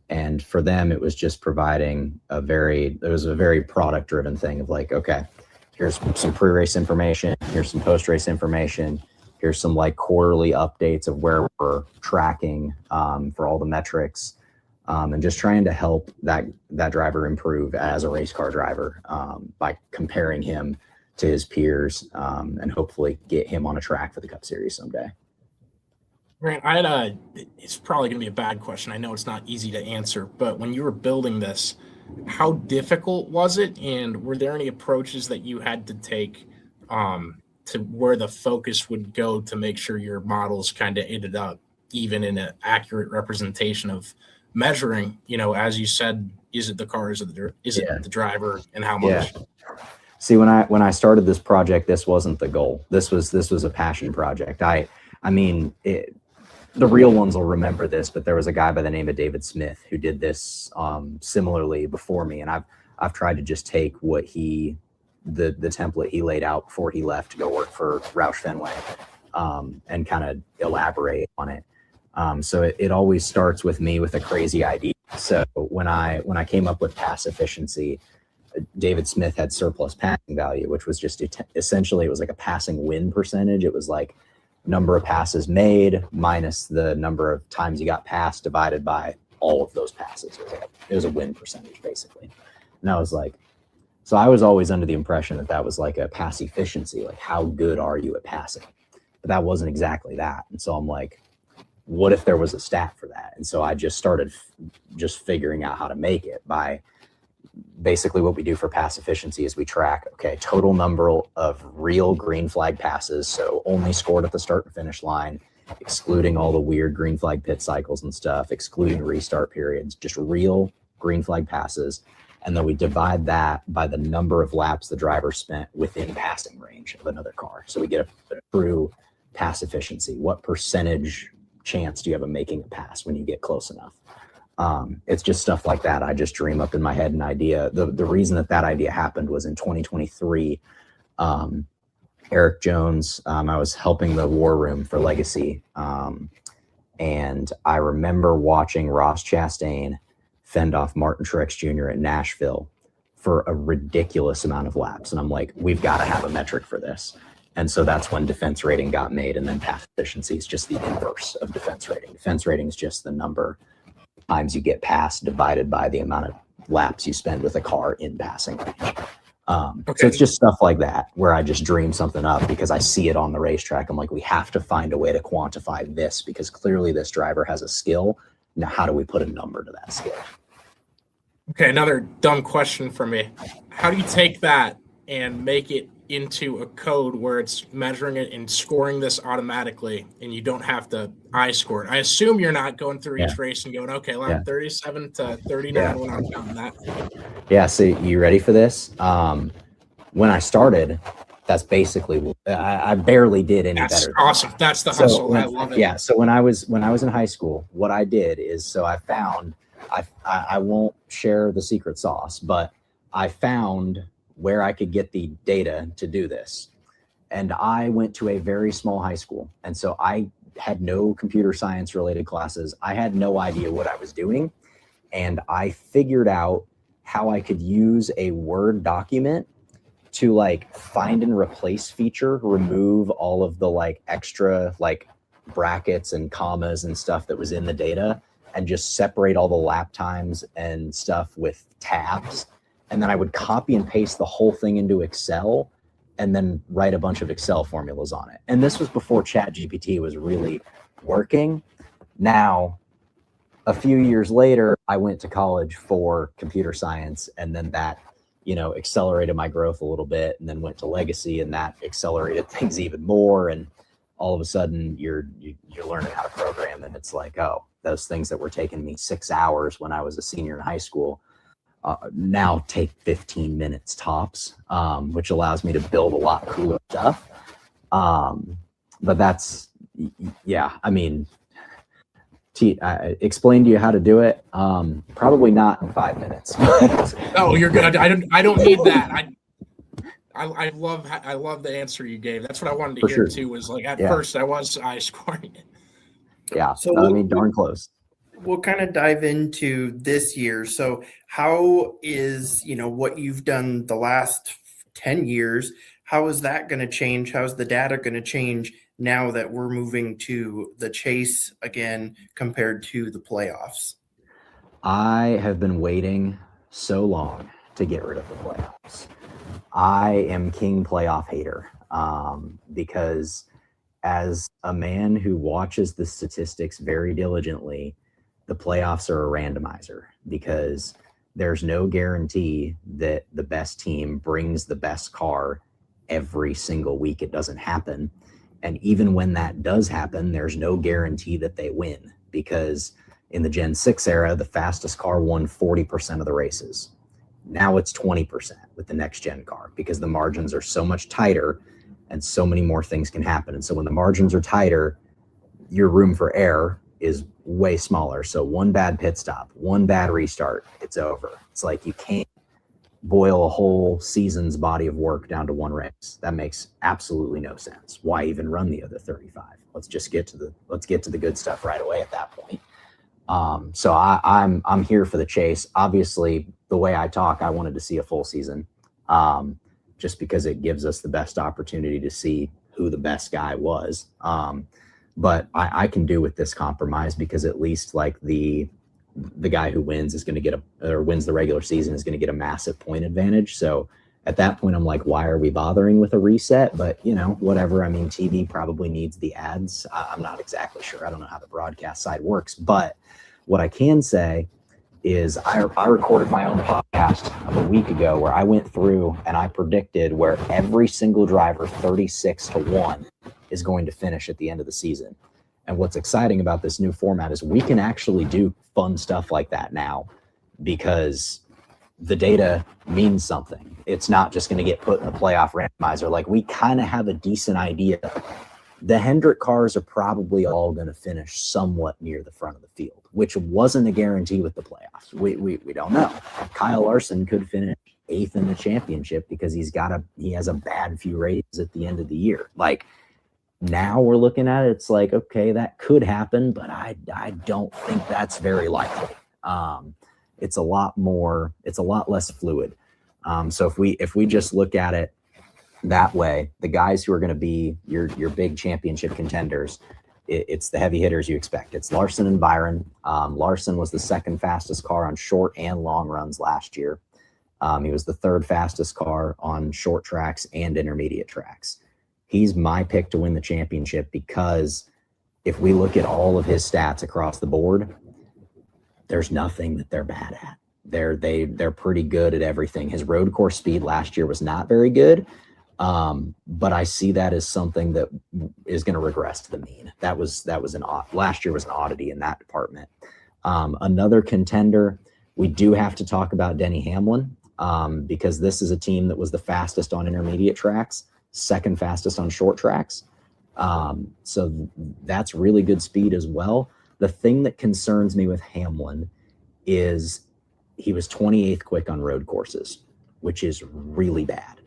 And for them, it was just providing it was a very product driven thing of like, okay, here's some pre-race information. Here's some post-race information. Here's some like quarterly updates of where we're tracking for all the metrics, and just trying to help that driver improve as a race car driver by comparing him to his peers, and hopefully get him on a track for the Cup Series someday. Grant, it's probably going to be a bad question. I know it's not easy to answer, but when you were building this, how difficult was it? And were there any approaches that you had to take to where the focus would go to make sure your models kind of ended up even in an accurate representation of measuring, as you said, is it the car, is it the driver, and how much? Yeah. See, when I started this project, this wasn't the goal. This was a passion project. The real ones will remember this, but there was a guy by the name of David Smith who did this similarly before me, and I've tried to just take what the template he laid out before he left to go work for Roush Fenway, and kind of elaborate on it. So it always starts with me with a crazy idea. So when I came up with pass efficiency, David Smith had surplus passing value, which was just essentially it was like a passing win percentage. It was like number of passes made minus the number of times you got passed divided by all of those passes. It was a win percentage basically. And I was like, so I was always under the impression that was like a pass efficiency, like how good are you at passing? But that wasn't exactly that. And so I'm like, what if there was a stat for that? And so I just started just figuring out how to make it by basically what we do for pass efficiency is we track, okay, total number of real green flag passes. So only scored at the start and finish line, excluding all the weird green flag pit cycles and stuff, excluding restart periods, just real green flag passes. And then we divide that by the number of laps the driver spent within passing range of another car. So we get a true pass efficiency. What percentage chance do you have of making a pass when you get close enough? It's just stuff like that. I just dream up in my head an idea. The reason that idea happened was in 2023, Eric Jones, I was helping the war room for Legacy. And I remember watching Ross Chastain fend off Martin Truex Jr. at Nashville for a ridiculous amount of laps. And I'm like, we've got to have a metric for this. And so that's when defense rating got made. And then pass efficiency is just the inverse of defense rating. Defense rating is just the number of times you get passed divided by the amount of laps you spend with a car in passing range. So it's just stuff like that where I just dream something up because I see it on the racetrack. I'm like, we have to find a way to quantify this because clearly this driver has a skill. Now, how do we put a number to that skill? Okay, another dumb question for me. How do you take that and make it into a code where it's measuring it and scoring this automatically and you don't have to score it? I assume you're not going through each race and going, okay, lap 37 to 39 when I'm counting that. Yeah, so you ready for this? When I started, that's basically I barely did any better. That's awesome. That's the hustle. I love it. Yeah. So when I was in high school, what I did is I won't share the secret sauce, but I found where I could get the data to do this. And I went to a very small high school. And so I had no computer science related classes. I had no idea what I was doing. And I figured out how I could use a Word document to like find and replace feature, remove all of the like extra like brackets and commas and stuff that was in the data and just separate all the lap times and stuff with tabs. And then I would copy and paste the whole thing into Excel and then write a bunch of Excel formulas on it. And this was before ChatGPT was really working. Now, a few years later, I went to college for computer science, and then that, accelerated my growth a little bit, and then went to legacy, and that accelerated things even more. And all of a sudden you're learning how to program, and it's like, oh, those things that were taking me 6 hours when I was a senior in high school now take 15 minutes tops, which allows me to build a lot cooler stuff. But that's, yeah, I mean, I explain to you how to do it. Probably not in 5 minutes. Oh, you're good. I don't need that. I love the answer you gave. That's what I wanted to hear too. Was like at first I was scoring it. Yeah, so I mean, darn close. We'll kind of dive into this year. So how is, what you've done the last 10 years, how is that going to change? How's the data going to change now that we're moving to the chase again compared to the playoffs? I have been waiting so long to get rid of the playoffs. I am king playoff hater, because as a man who watches the statistics very diligently, the playoffs are a randomizer, because there's no guarantee that the best team brings the best car every single week. It doesn't happen. And even when that does happen, there's no guarantee that they win, because in the Gen 6 era, the fastest car won 40% of the races. Now it's 20% with the next gen car, because the margins are so much tighter and so many more things can happen. And so when the margins are tighter, your room for error is way smaller. So one bad pit stop, one bad restart, it's over. It's like you can't boil a whole season's body of work down to one race. That makes absolutely no sense. Why even run the other 35? Let's get to the good stuff right away at that point. So I'm here for the chase. Obviously, the way I talk, I wanted to see a full season, just because it gives us the best opportunity to see who the best guy was. But I can do with this compromise, because at least like the guy who wins is going to get wins the regular season is going to get a massive point advantage. So at that point, I'm like, why are we bothering with a reset? But whatever. I mean, TV probably needs the ads. I'm not exactly sure. I don't know how the broadcast side works, but what I can say is I recorded my own podcast a week ago where I went through and I predicted where every single driver 36-1 is going to finish at the end of the season. And what's exciting about this new format is we can actually do fun stuff like that now, because the data means something. It's not just going to get put in a playoff randomizer. Like, we kind of have a decent idea. The Hendrick cars are probably all going to finish somewhat near the front of the field, which wasn't a guarantee with the playoffs. We don't know. Kyle Larson could finish 8th in the championship because he has a bad few races at the end of the year. Like, now we're looking at it, it's like, okay, that could happen, but I don't think that's very likely. It's a lot less fluid. So if we just look at it that way, the guys who are going to be your big championship contenders, it's the heavy hitters you expect. It's Larson and Byron. Larson was the second fastest car on short and long runs last year. He was the third fastest car on short tracks and intermediate tracks. He's my pick to win the championship, because if we look at all of his stats across the board, there's nothing that they're bad at. They're pretty good at everything. His road course speed last year was not very good, but I see that as something that is going to regress to the mean. Last year was an oddity in that department. Another contender, we do have to talk about Denny Hamlin, because this is a team that was the fastest on intermediate tracks, second fastest on short tracks. So that's really good speed as well. The thing that concerns me with Hamlin is he was 28th quick on road courses, which is really bad.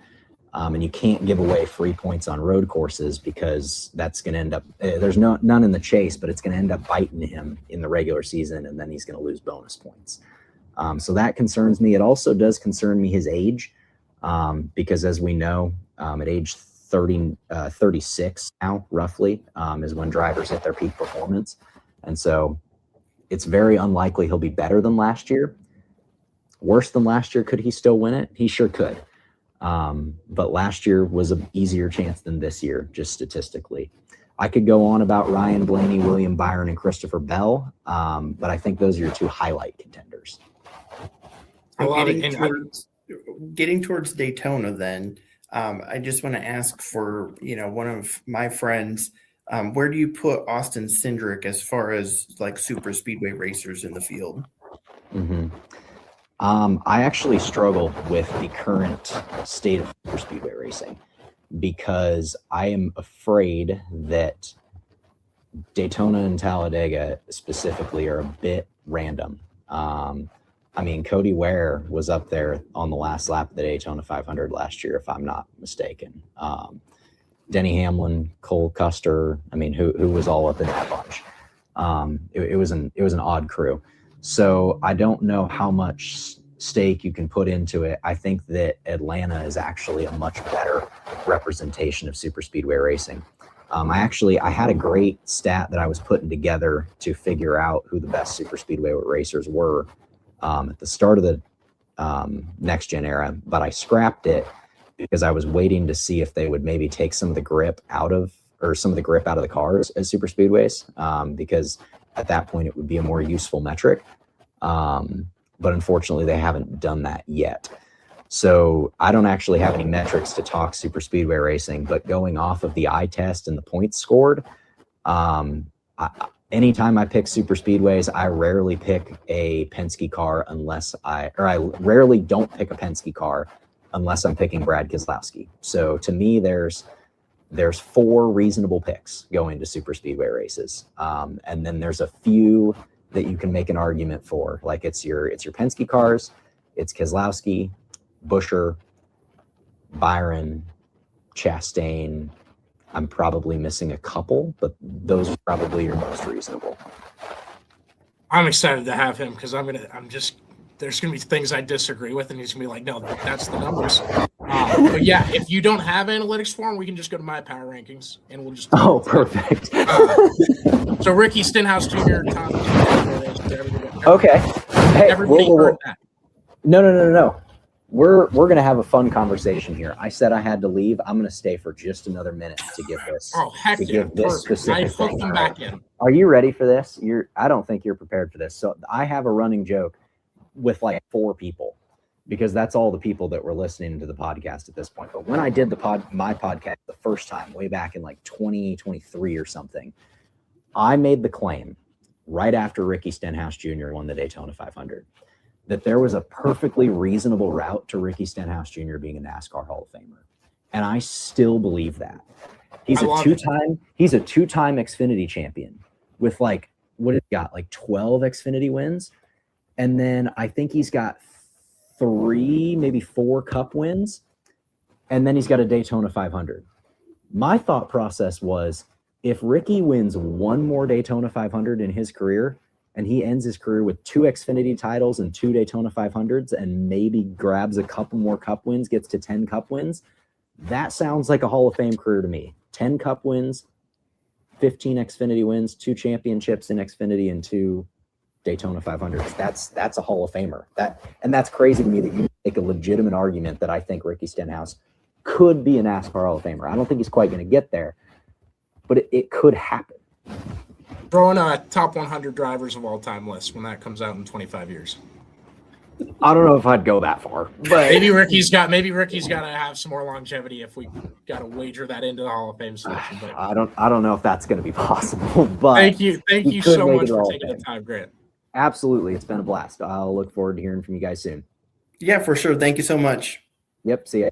And you can't give away free points on road courses, because that's going to end up, there's none in the chase, but it's going to end up biting him in the regular season, and then he's going to lose bonus points. So that concerns me. It also does concern me his age, because as we know, at age 36 now, roughly, is when drivers hit their peak performance. And so it's very unlikely he'll be better than last year. Worse than last year, could he still win it? He sure could. But last year was an easier chance than this year, just statistically. I could go on about Ryan Blaney, William Byron, and Christopher Bell, but I think those are your two highlight contenders. Getting towards Daytona, then I just want to ask for one of my friends. Where do you put Austin Cindric as far as like super speedway racers in the field? Mm-hmm. I actually struggle with the current state of super speedway racing because I am afraid that Daytona and Talladega specifically are a bit random. I mean, Cody Ware was up there on the last lap of the Daytona 500 last year, if I'm not mistaken. Denny Hamlin, Cole Custer. I mean, who was all up in that bunch? It was an odd crew. So I don't know how much stake you can put into it. I think that Atlanta is actually a much better representation of super speedway racing. I had a great stat that I was putting together to figure out who the best super speedway racers were at the start of the next gen era, but I scrapped it because I was waiting to see if they would maybe take some of the grip out of the cars as super speedways, because at that point it would be a more useful metric. But unfortunately they haven't done that yet. So I don't actually have any metrics to talk super speedway racing, but going off of the eye test and the points scored, anytime I pick super speedways, I rarely pick a Penske car I rarely don't pick a Penske car unless I'm picking Brad Keselowski. So to me, there's 4 reasonable picks going to super speedway races. And then there's a few that you can make an argument for, like it's your Penske cars, it's Keselowski, Buescher, Byron, Chastain. I'm probably missing a couple, but those are probably your most reasonable. I'm excited to have him because there's gonna be things I disagree with, and he's gonna be like, no, that's the numbers. But yeah, if you don't have analytics for him, we can just go to my power rankings and we'll just. Oh, perfect. So Ricky Stenhouse Jr. Tom. Okay. Hey, everybody heard that. No. We're gonna have a fun conversation here. I said I had to leave. I'm gonna stay for just another minute to give this. Oh heck yeah! I hooked him back in. Are you ready for this? I don't think you're prepared for this. So I have a running joke with like 4 people, because that's all the people that were listening to the podcast at this point. But when I did my podcast the first time, way back in like 2023 or something, I made the claim right after Ricky Stenhouse Jr. won the Daytona 500 that there was a perfectly reasonable route to Ricky Stenhouse Jr. being a NASCAR Hall of Famer. And I still believe that. He's a two-time Xfinity champion with like 12 Xfinity wins. And then I think he's got 3, maybe 4 Cup wins. And then he's got a Daytona 500. My thought process was, if Ricky wins 1 more Daytona 500 in his career, and he ends his career with 2 Xfinity titles and 2 Daytona 500s, and maybe grabs a couple more Cup wins, gets to 10 Cup wins, that sounds like a Hall of Fame career to me. 10 Cup wins, 15 Xfinity wins, 2 championships in Xfinity, and 2 Daytona 500s. That's a Hall of Famer. And that's crazy to me that you make a legitimate argument that I think Ricky Stenhouse could be a NASCAR Hall of Famer. I don't think he's quite going to get there, but it could happen. Throwing a top 100 drivers of all time list when that comes out in 25 years. I don't know if I'd go that far, but maybe Ricky's got to have some more longevity if we got to wager that into the Hall of Fame selection. But I don't know if that's going to be possible. But thank you so much for taking the time, Grant. Absolutely, it's been a blast. I'll look forward to hearing from you guys soon. Yeah, for sure. Thank you so much. Yep. See ya.